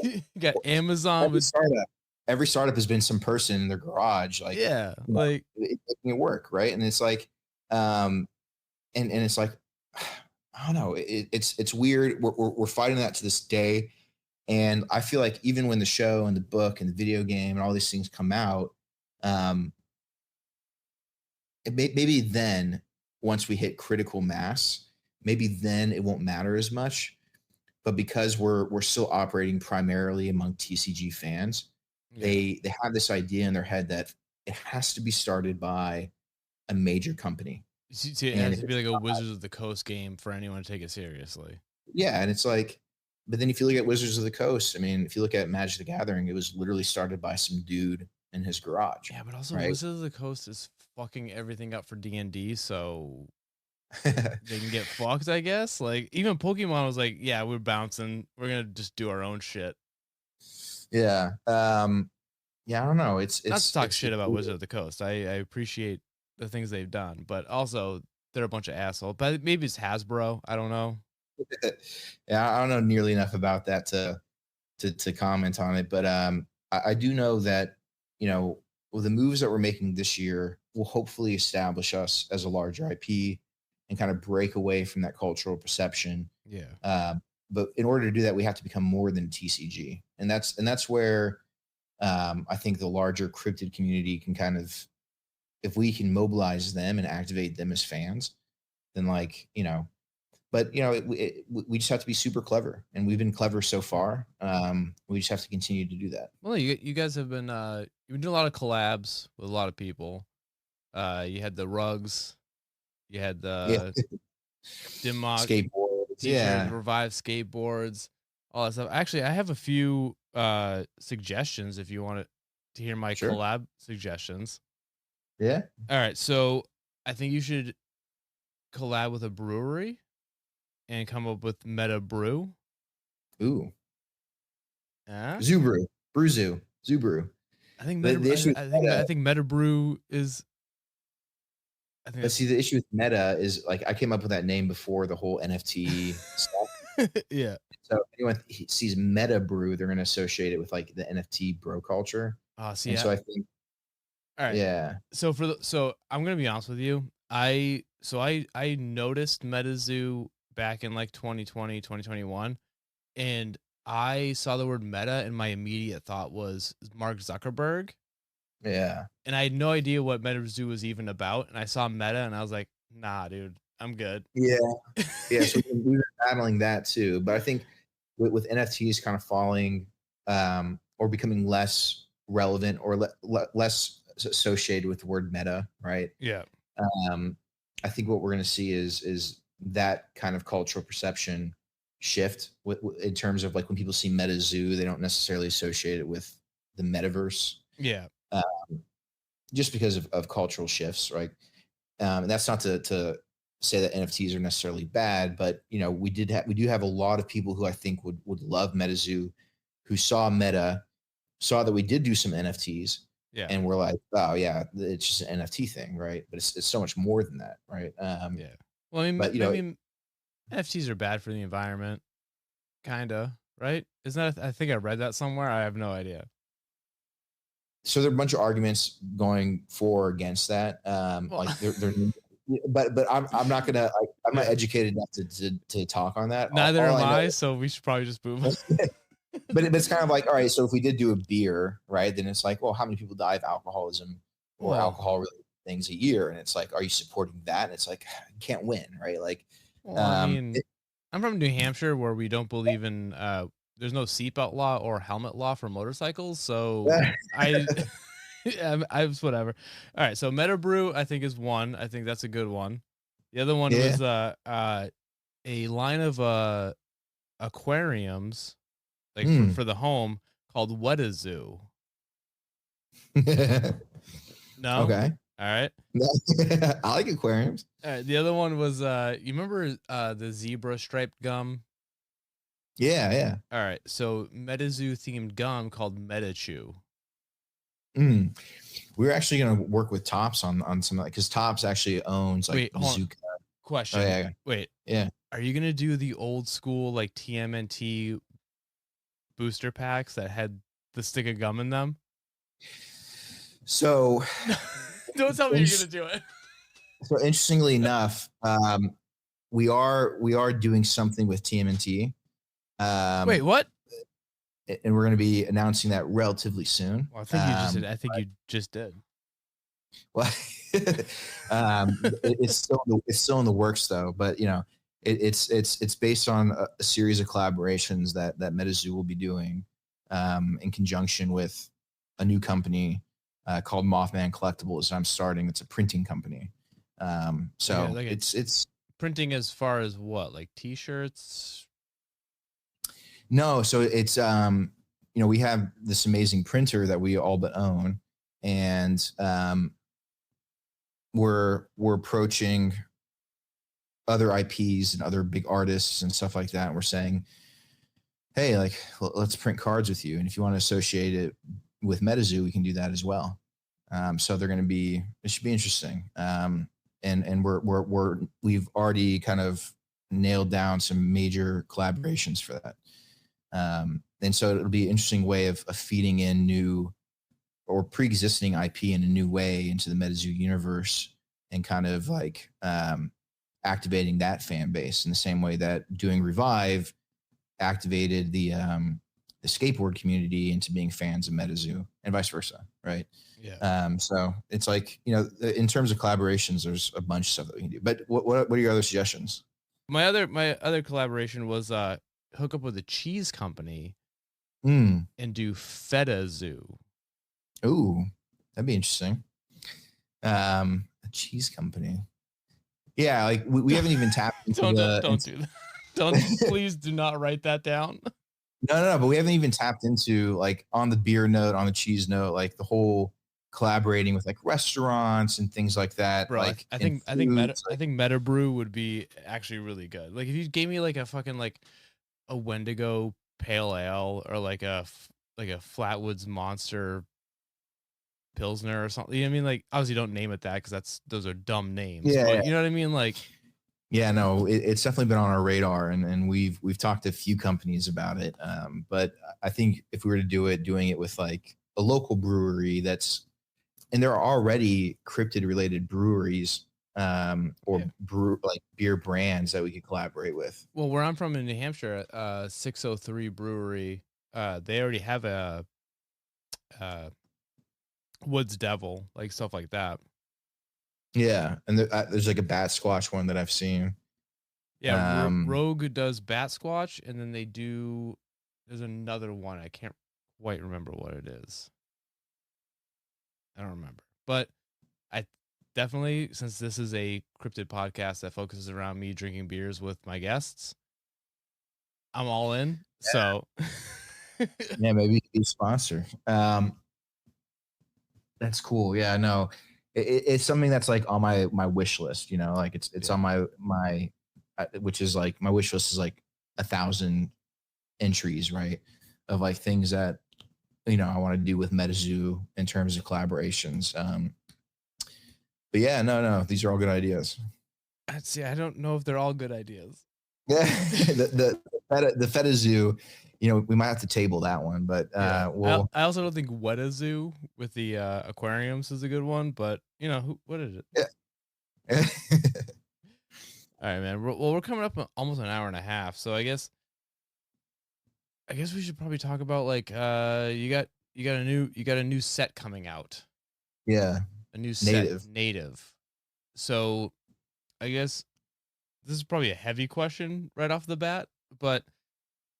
[SPEAKER 2] You got Amazon with
[SPEAKER 1] every startup has been some person in their garage, like,
[SPEAKER 2] yeah, like
[SPEAKER 1] making it work, right? And it's like, and it's like, I don't know, it's weird. We're fighting that to this day, and I feel like even when the show and the book and the video game and all these things come out, maybe then, once we hit critical mass, maybe then it won't matter as much. But because we're still operating primarily among TCG fans,
[SPEAKER 2] yeah.
[SPEAKER 1] they have this idea in their head that it has to be started by a major company.
[SPEAKER 2] See, it has to be like a Wizards of the Coast game for anyone to take it seriously.
[SPEAKER 1] Yeah, and it's like, but then if you look at Wizards of the Coast, I mean, if you look at Magic the Gathering, it was literally started by some dude in his garage.
[SPEAKER 2] Yeah, but also
[SPEAKER 1] right?
[SPEAKER 2] Wizards of the Coast is fucking everything up for D&D, so they can get fucked, I guess. Like even Pokemon was like, yeah, we're bouncing. We're gonna just do our own shit.
[SPEAKER 1] Yeah. Yeah, I don't know.
[SPEAKER 2] Not to talk shit about Wizard of the Coast. I appreciate the things they've done, but also they're a bunch of assholes. But maybe it's Hasbro. I don't know.
[SPEAKER 1] Yeah, I don't know nearly enough about that to comment on it, but I do know that with the moves that we're making this year will hopefully establish us as a larger IP and kind of break away from that cultural perception.
[SPEAKER 2] Yeah.
[SPEAKER 1] But in order to do that, we have to become more than TCG, and that's where I think the larger cryptid community can kind of, if we can mobilize them and activate them as fans, then but we just have to be super clever, and we've been clever so far. We just have to continue to do that.
[SPEAKER 2] Well, you guys have been you've been doing a lot of collabs with a lot of people. You had the rugs, you had
[SPEAKER 1] Yeah,
[SPEAKER 2] the Dimmock,
[SPEAKER 1] skateboards. Yeah,
[SPEAKER 2] Revive skateboards, all that stuff. Actually, I have a few suggestions if you want to hear my
[SPEAKER 1] sure.
[SPEAKER 2] collab suggestions.
[SPEAKER 1] Yeah.
[SPEAKER 2] All right, so I think you should collab with a brewery and come up with Meta Brew.
[SPEAKER 1] Ooh.
[SPEAKER 2] Yeah.
[SPEAKER 1] Zubru. Bruzu. Zubru.
[SPEAKER 2] I think
[SPEAKER 1] The issue with
[SPEAKER 2] I think Meta Brew is. I think
[SPEAKER 1] but see, the issue with Meta is like I came up with that name before the whole NFT stuff.
[SPEAKER 2] Yeah.
[SPEAKER 1] So if anyone sees Meta Brew, they're going to associate it with like the NFT bro culture.
[SPEAKER 2] See,
[SPEAKER 1] And so I think,
[SPEAKER 2] all right.
[SPEAKER 1] yeah.
[SPEAKER 2] So so I'm gonna be honest with you. I noticed MetaZoo back in like 2020, 2021, and I saw the word meta and my immediate thought was Mark Zuckerberg.
[SPEAKER 1] Yeah.
[SPEAKER 2] And I had no idea what MetaZoo was even about. And I saw meta and I was like, nah, dude, I'm good.
[SPEAKER 1] Yeah. Yeah. So we were battling that too. But I think with NFTs kind of falling or becoming less relevant or less associated with the word meta, right?
[SPEAKER 2] Yeah.
[SPEAKER 1] I think what we're going to see is that kind of cultural perception shift in terms of like when people see MetaZoo, they don't necessarily associate it with the metaverse.
[SPEAKER 2] Yeah.
[SPEAKER 1] Just because of cultural shifts, right? And that's not to say that NFTs are necessarily bad, but we do have a lot of people who I think would love MetaZoo, who saw Meta, saw that we did do some NFTs,
[SPEAKER 2] Yeah.
[SPEAKER 1] and we're like, oh yeah, it's just an NFT thing, right? But it's so much more than that, right?
[SPEAKER 2] Yeah. Well, I mean, NFTs are bad for the environment, kinda, right? Isn't that? I think I read that somewhere. I have no idea.
[SPEAKER 1] So there are a bunch of arguments going for or against that. Like they're but I'm not gonna I'm not educated enough to talk on that.
[SPEAKER 2] Neither am I, so we should probably just move on.
[SPEAKER 1] But it's kind of like, all right, so if we did do a beer, right, then it's like, well, how many people die of alcoholism or alcohol related things a year? And it's like, are you supporting that? And it's like, you can't win, right? Like,
[SPEAKER 2] I mean, I'm from New Hampshire where we don't believe in there's no seatbelt law or helmet law for motorcycles, so I was whatever. All right, so Meta Brew I think is one. I think that's a good one. The other one was a line of aquariums like for the home called MetaZoo. No?
[SPEAKER 1] Okay.
[SPEAKER 2] All right.
[SPEAKER 1] I like aquariums.
[SPEAKER 2] All right. The other one was you remember the zebra striped gum?
[SPEAKER 1] Yeah, yeah.
[SPEAKER 2] All right. So MetaZoo themed gum called MetaChew.
[SPEAKER 1] We're actually gonna work with Tops on some of that because Tops actually owns like Bazooka.
[SPEAKER 2] Question.
[SPEAKER 1] Oh, yeah.
[SPEAKER 2] Wait.
[SPEAKER 1] Yeah.
[SPEAKER 2] Are you gonna do the old school like TMNT booster packs that had the stick of gum in them?
[SPEAKER 1] So
[SPEAKER 2] don't tell me you're gonna do it.
[SPEAKER 1] So interestingly enough, we are doing something with TMNT.
[SPEAKER 2] Wait, what?
[SPEAKER 1] And we're going to be announcing that relatively soon.
[SPEAKER 2] Well, I think you just did. I think you just did.
[SPEAKER 1] Well, it's still in the works though. But it's based on a series of collaborations that MetaZoo will be doing in conjunction with a new company called Moth Man Collectibles that I'm starting. It's a printing company. So it's
[SPEAKER 2] printing as far as what, like t-shirts?
[SPEAKER 1] No, so it's we have this amazing printer that we all but own, and we're approaching other IPs and other big artists and stuff like that. And we're saying, hey, like, let's print cards with you. And if you want to associate it with MetaZoo, we can do that as well. So they're going to be, it should be interesting. And we've already kind of nailed down some major collaborations for that. And so it'll be an interesting way of feeding in new or pre-existing IP in a new way into the MetaZoo universe, and kind of like activating that fan base in the same way that doing Revive activated the skateboard community into being fans of MetaZoo, and vice versa, right?
[SPEAKER 2] Yeah.
[SPEAKER 1] So it's like, you know, in terms of collaborations, there's a bunch of stuff that we can do. But what are your other suggestions?
[SPEAKER 2] My other collaboration was hook up with a cheese company
[SPEAKER 1] Mm.
[SPEAKER 2] and do FetaZoo.
[SPEAKER 1] Ooh, that'd be interesting. A cheese company. Yeah, like we haven't even tapped into
[SPEAKER 2] Don't do that. Don't please do not write that down.
[SPEAKER 1] No, but we haven't even tapped into, like, on the beer note, on the cheese note, like the whole collaborating with like restaurants and things like that.
[SPEAKER 2] Bro,
[SPEAKER 1] like
[SPEAKER 2] I think Meta Brew would be actually really good. Like if you gave me like a fucking like a Wendigo pale ale, or like a Flatwoods Monster Pilsner or something. You know what I mean? Like obviously don't name it that, because those are dumb names.
[SPEAKER 1] Yeah,
[SPEAKER 2] but you know what I mean? Like,
[SPEAKER 1] yeah, no, it's definitely been on our radar, and we've talked to a few companies about it. But I think if we were to doing it with like a local brewery and there are already cryptid related breweries, or like beer brands that we could collaborate with.
[SPEAKER 2] Well, where I'm from in New Hampshire, 603 Brewery, they already have a Woods Devil, like stuff like that.
[SPEAKER 1] Yeah, and there's like a Bat Squash one that I've seen.
[SPEAKER 2] Yeah, Rogue does Bat Squatch, and then there's another one. I can't quite remember what it is. I don't remember. But I definitely, since this is a cryptid podcast that focuses around me drinking beers with my guests, I'm all in. Yeah. So
[SPEAKER 1] yeah, maybe you could be a sponsor. That's cool. Yeah, no, it's something that's like on my wish list, you know, like it's on my which is like, my wish list is like 1,000 entries, right? Of like things that, you know, I want to do with MetaZoo in terms of collaborations. But yeah, no, these are all good ideas.
[SPEAKER 2] See, I don't know if they're all good ideas.
[SPEAKER 1] Yeah, the FetaZoo, you know, we might have to table that one, but
[SPEAKER 2] I also don't think WetaZoo with the aquariums is a good one, but you know, what is it?
[SPEAKER 1] Yeah.
[SPEAKER 2] All right, man. Well, we're coming up almost an hour and a half, so I guess we should probably talk about like you got a new set coming out.
[SPEAKER 1] Yeah.
[SPEAKER 2] A new set, native. So I guess this is probably a heavy question right off the bat, but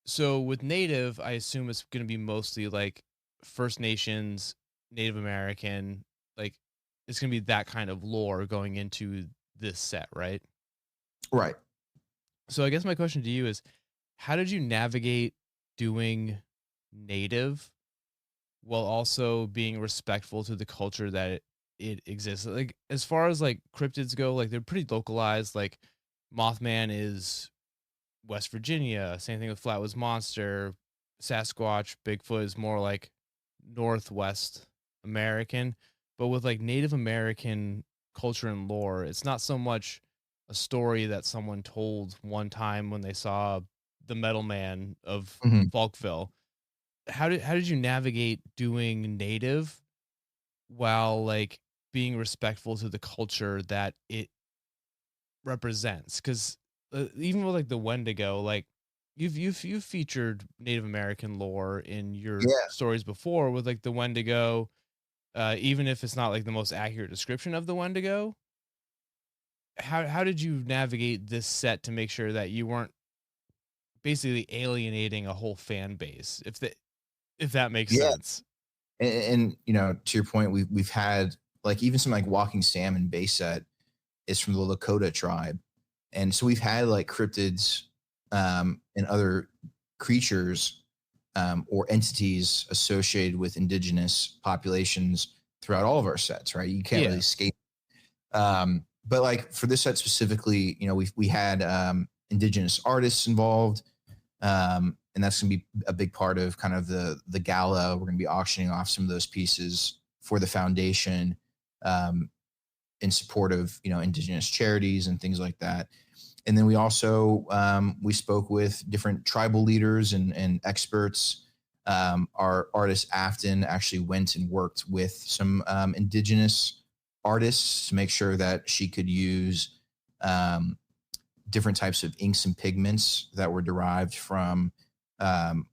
[SPEAKER 2] so with native, I assume it's going to be mostly like First Nations, Native American, like it's going to be that kind of lore going into this set, right?
[SPEAKER 1] Right.
[SPEAKER 2] So I guess my question to you is, how did you navigate doing native while also being respectful to the culture that it exists? Like as far as like cryptids go, like they're pretty localized. Like Moth Man is West Virginia. Same thing with Flatwoods Monster. Sasquatch, Bigfoot is more like Northwest American. But with like Native American culture and lore, it's not so much a story that someone told one time when they saw the Metal Man of Folkville. How did you navigate doing native while like being respectful to the culture that it represents? Because even with like the Wendigo, like you've featured Native American lore in your stories before with like the Wendigo, even if it's not like the most accurate description of the Wendigo. How did you navigate this set to make sure that you weren't basically alienating a whole fan base, if that makes sense?
[SPEAKER 1] And you know, to your point, we've had like even some like Walking Salmon base set is from the Lakota tribe, and so we've had like cryptids and other creatures or entities associated with indigenous populations throughout all of our sets, right? You can't really escape. but like for this set specifically, you know, we had indigenous artists involved, and that's gonna be a big part of kind of the gala. We're gonna be auctioning off some of those pieces for the foundation, um, in support of, you know, indigenous charities and things like that. And then we also we spoke with different tribal leaders and experts. Our artist Afton actually went and worked with some indigenous artists to make sure that she could use um, different types of inks and pigments that were derived from um,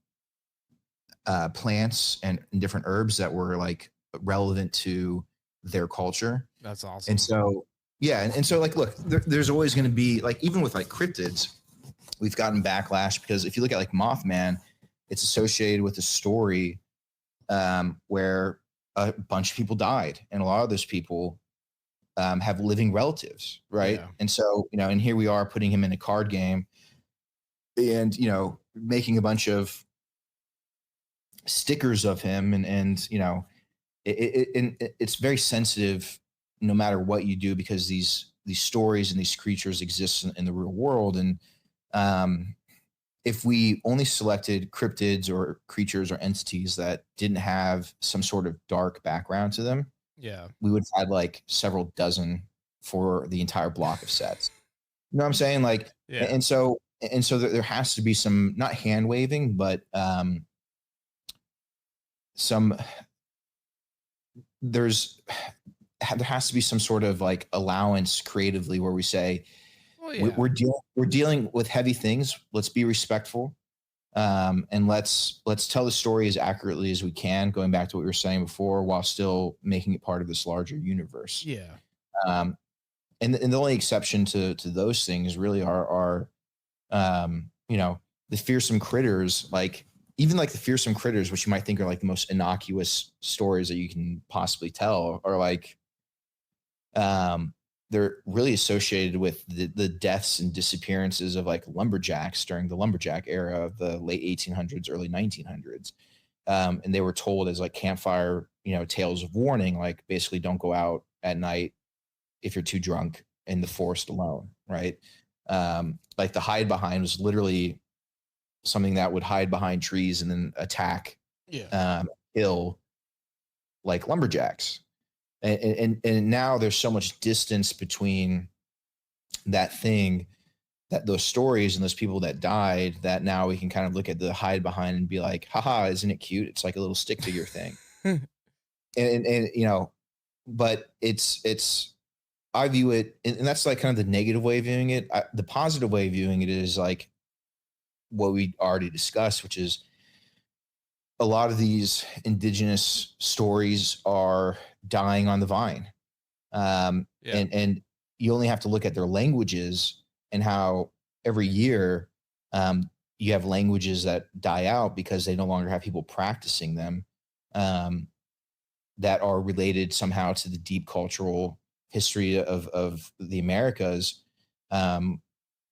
[SPEAKER 1] plants and different herbs that were like relevant to their culture.
[SPEAKER 2] That's awesome.
[SPEAKER 1] And so, yeah. And so like, look, there's always going to be like, even with like cryptids, we've gotten backlash because if you look at like Moth Man, it's associated with a story where a bunch of people died. And a lot of those people have living relatives. Right.
[SPEAKER 2] Yeah.
[SPEAKER 1] And so, you know, and here we are putting him in a card game and, you know, making a bunch of stickers of him. And you know, it's very sensitive no matter what you do, because these stories and these creatures exist in the real world. And if we only selected cryptids or creatures or entities that didn't have some sort of dark background to them,
[SPEAKER 2] Yeah.
[SPEAKER 1] we would have had like several dozen for the entire block of sets. You know what I'm saying? Like,
[SPEAKER 2] Yeah.
[SPEAKER 1] and so there has to be some, not hand waving, but some, there has to be some sort of like allowance creatively where we say,
[SPEAKER 2] Well, yeah.
[SPEAKER 1] we're dealing with heavy things. Let's be respectful, and let's tell the story as accurately as we can. Going back to what we were saying before, while still making it part of this larger universe.
[SPEAKER 2] Yeah.
[SPEAKER 1] And the only exception to those things really are you know, the fearsome critters, like even like the fearsome critters, which you might think are like the most innocuous stories that you can possibly tell, are like they're really associated with the deaths and disappearances of like lumberjacks during the lumberjack era of the late 1800s, early 1900s. And they were told as like campfire, you know, tales of warning, like basically don't go out at night if you're too drunk in the forest alone, right? Like the hide behind was literally something that would hide behind trees and then attack, kill like lumberjacks. And now there's so much distance between that thing, that those stories and those people that died, that now we can kind of look at the hide behind and be like, haha, isn't it cute? It's like a little stick figure thing. and you know, but it's I view it, and that's like kind of the negative way of viewing it. The positive way of viewing it is like what we already discussed, which is a lot of these indigenous stories are dying on the vine. And you only have to look at their languages and how every year you have languages that die out because they no longer have people practicing them, that are related somehow to the deep cultural history of the Americas, and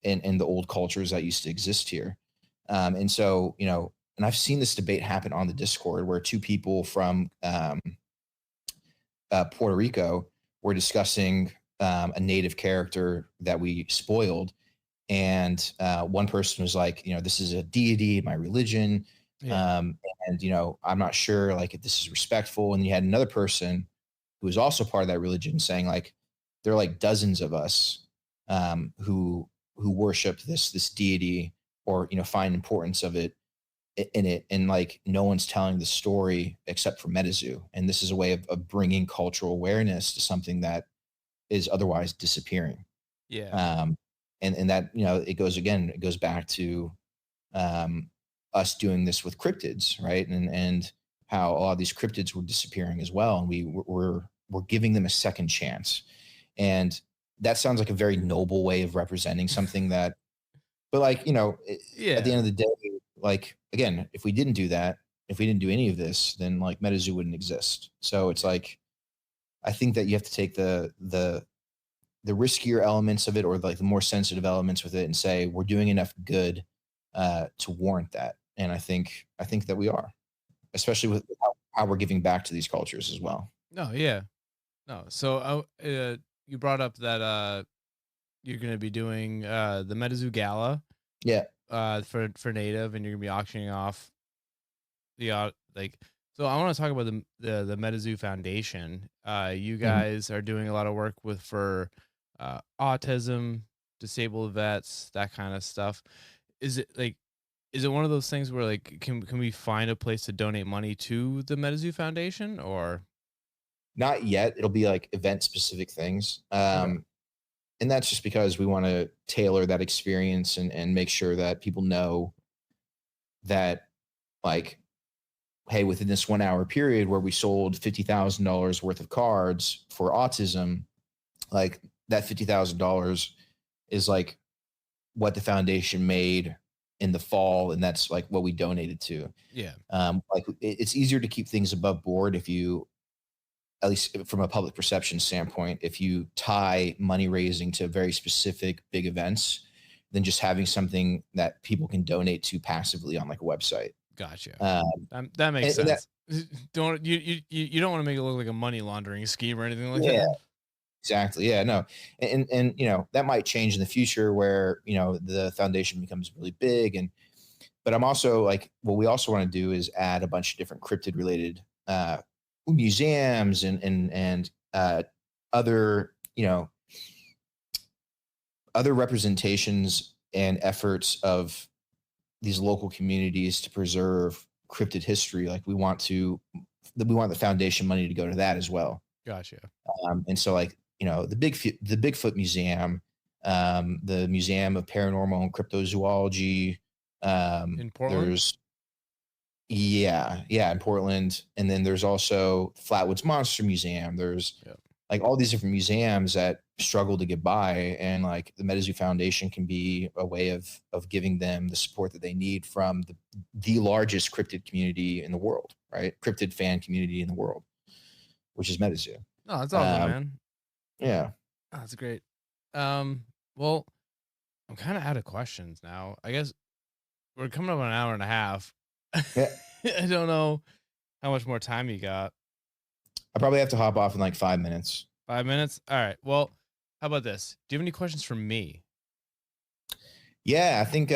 [SPEAKER 1] the old cultures that used to exist here. And so, you know, and I've seen this debate happen on the Discord where two people from Puerto Rico were discussing a native character that we spoiled. And one person was like, you know, this is a deity, my religion. And, you know, I'm not sure like if this is respectful. And you had another person who was also part of that religion saying like, there are like dozens of us who worship this deity, or, you know, find importance of it in it, and like no one's telling the story except for MetaZoo. And this is a way of bringing cultural awareness to something that is otherwise disappearing. And that, you know, it goes back to us doing this with cryptids, right? And how a lot of these cryptids were disappearing as well, and we're giving them a second chance. And that sounds like a very noble way of representing something that, but like, you know, at the end of the day, like, again, if we didn't do that, if we didn't do any of this, then like MetaZoo wouldn't exist. So it's like, I think that you have to take the riskier elements of it, or like the more sensitive elements with it, and say we're doing enough good to warrant that. And I think that we are, especially with how we're giving back to these cultures as well.
[SPEAKER 2] No, yeah. No. So you brought up that you're gonna be doing the MetaZoo Gala
[SPEAKER 1] Yeah.
[SPEAKER 2] for Native, and you're gonna be auctioning off the like. So I want to talk about the MetaZoo Foundation. You
[SPEAKER 1] Mhm.
[SPEAKER 2] guys are doing a lot of work with for autism, disabled vets, that kind of stuff. Is it like is it one of those things where like can we find a place to donate money to the MetaZoo Foundation or
[SPEAKER 1] Not yet. It'll be like event specific things.
[SPEAKER 2] okay.
[SPEAKER 1] And that's just because we want to tailor that experience and make sure that people know that, like, hey, within this 1 hour period where we sold $50,000 worth of cards for autism, like that $50,000 is like what the foundation made in the fall, and that's like what we donated to.
[SPEAKER 2] Yeah.
[SPEAKER 1] Like it's easier to keep things above board if you, at least from a public perception standpoint, if you tie money raising to very specific big events than just having something that people can donate to passively on like a website.
[SPEAKER 2] Gotcha.
[SPEAKER 1] Um,
[SPEAKER 2] That makes
[SPEAKER 1] and that,
[SPEAKER 2] sense. Don't you don't want to make it look like a money laundering scheme or anything like
[SPEAKER 1] yeah,
[SPEAKER 2] that.
[SPEAKER 1] exactly. Yeah, no, and that might change in the future where the foundation becomes really big, and but I'm also like, what we also want to do is add a bunch of different cryptid related museums and other other representations and efforts of these local communities to preserve cryptid history. Like we want the foundation money to go to that as well.
[SPEAKER 2] Gotcha.
[SPEAKER 1] And so like the Bigfoot Museum, the Museum of Paranormal and Cryptozoology.
[SPEAKER 2] In Portland?
[SPEAKER 1] There's yeah, in Portland, and then there's also Flatwoods Monster Museum. There's
[SPEAKER 2] Yeah.
[SPEAKER 1] like all these different museums that struggle to get by, and like the MetaZoo Foundation can be a way of giving them the support that they need from the largest cryptid community in the world, right? Cryptid fan community in the world, which is MetaZoo.
[SPEAKER 2] No, that's awesome,
[SPEAKER 1] Um,
[SPEAKER 2] man.
[SPEAKER 1] yeah,
[SPEAKER 2] Oh, that's great. Well, I'm kind of out of questions now. I guess we're coming up on an hour and a half.
[SPEAKER 1] yeah.
[SPEAKER 2] I don't know how much more time you got.
[SPEAKER 1] I probably have to hop off in like 5 minutes.
[SPEAKER 2] 5 minutes? All right. Well, how about this? Do you have any questions for me?
[SPEAKER 1] Yeah, I think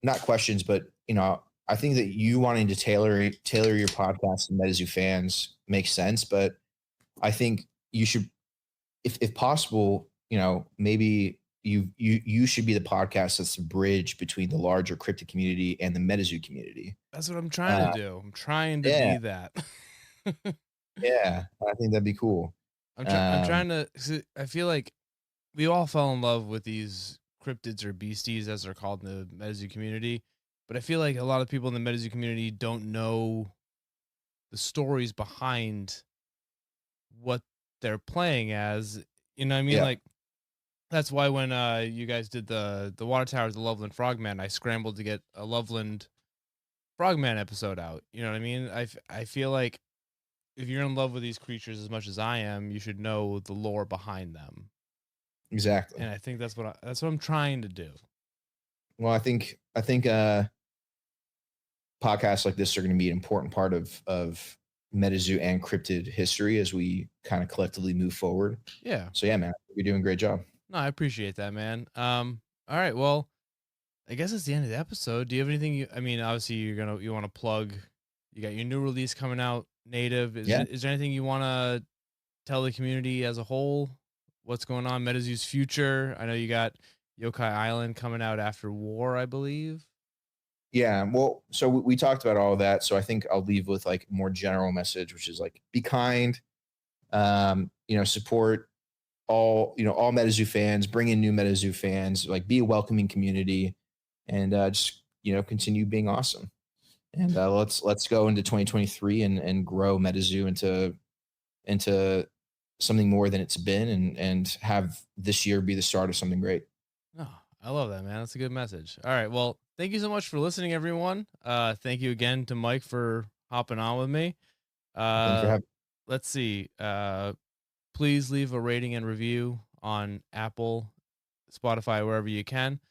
[SPEAKER 1] not questions, but I think that you wanting to tailor your podcast to MetaZoo fans makes sense. But I think you should, if possible, maybe you should be the podcast that's the bridge between the larger cryptid community and the MetaZoo community.
[SPEAKER 2] That's what I'm trying to
[SPEAKER 1] Uh,
[SPEAKER 2] do. I'm trying to
[SPEAKER 1] yeah,
[SPEAKER 2] be that.
[SPEAKER 1] yeah, I think that'd be cool.
[SPEAKER 2] I'm
[SPEAKER 1] Um,
[SPEAKER 2] trying to. 'Cause I feel like we all fell in love with these cryptids or beasties, as they're called in the MetaZoo community. But I feel like a lot of people in the MetaZoo community don't know the stories behind what they're playing as. You know what I mean?
[SPEAKER 1] yeah,
[SPEAKER 2] Like that's why when you guys did the water towers, the Loveland Frogman, I scrambled to get a Loveland Frogman episode out. You know what I mean? I feel like if you're in love with these creatures as much as I am, you should know the lore behind them.
[SPEAKER 1] exactly.
[SPEAKER 2] And I think that's what I'm trying to do.
[SPEAKER 1] Well, I think podcasts like this are going to be an important part of MetaZoo and cryptid history as we kind of collectively move forward.
[SPEAKER 2] Yeah.
[SPEAKER 1] So yeah, man, you're doing a great job.
[SPEAKER 2] No, I appreciate that, man. All right. Well, I guess it's the end of the episode. Do you have anything I mean, obviously you want to plug, you got your new release coming out, Native.
[SPEAKER 1] Yeah.
[SPEAKER 2] Is there anything you want to tell the community as a whole? What's going on? MetaZoo's future? I know you got Yokai Island coming out after war, I believe.
[SPEAKER 1] Yeah. Well, so we talked about all of that. So I think I'll leave with like a more general message, which is like be kind, support all MetaZoo fans, bring in new MetaZoo fans, like be a welcoming community, and just continue being awesome. And let's go into 2023 and grow MetaZoo into something more than it's been, and have this year be the start of something great.
[SPEAKER 2] Oh, I love that, man. That's a good message. All right. Well, thank you so much for listening, everyone. Thank you again to Mike for hopping on with me.
[SPEAKER 1] Thanks for
[SPEAKER 2] Uh,
[SPEAKER 1] having.
[SPEAKER 2] let's see. Please leave a rating and review on Apple, Spotify, wherever you can.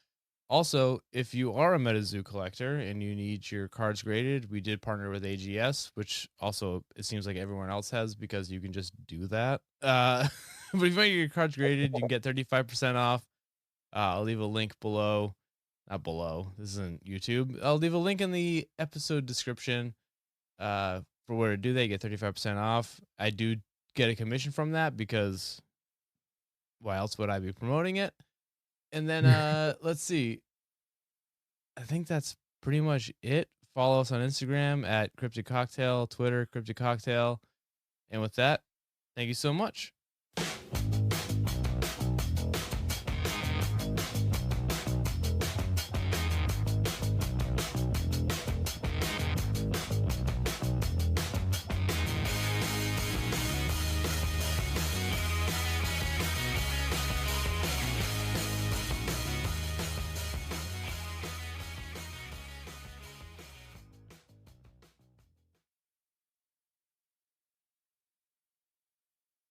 [SPEAKER 2] Also, if you are a MetaZoo collector and you need your cards graded, we did partner with AGS, which also it seems like everyone else has because you can just do that. But if you want your cards graded, you can get 35% off. I'll leave a link below. Not below. This isn't YouTube. I'll leave a link in the episode description for where to do that. You get 35% off. I do get a commission from that because why else would I be promoting it? And then let's see. I think that's pretty much it. Follow us on Instagram at Cryptid Cocktail, Twitter, Cryptid Cocktail. And with that, thank you so much.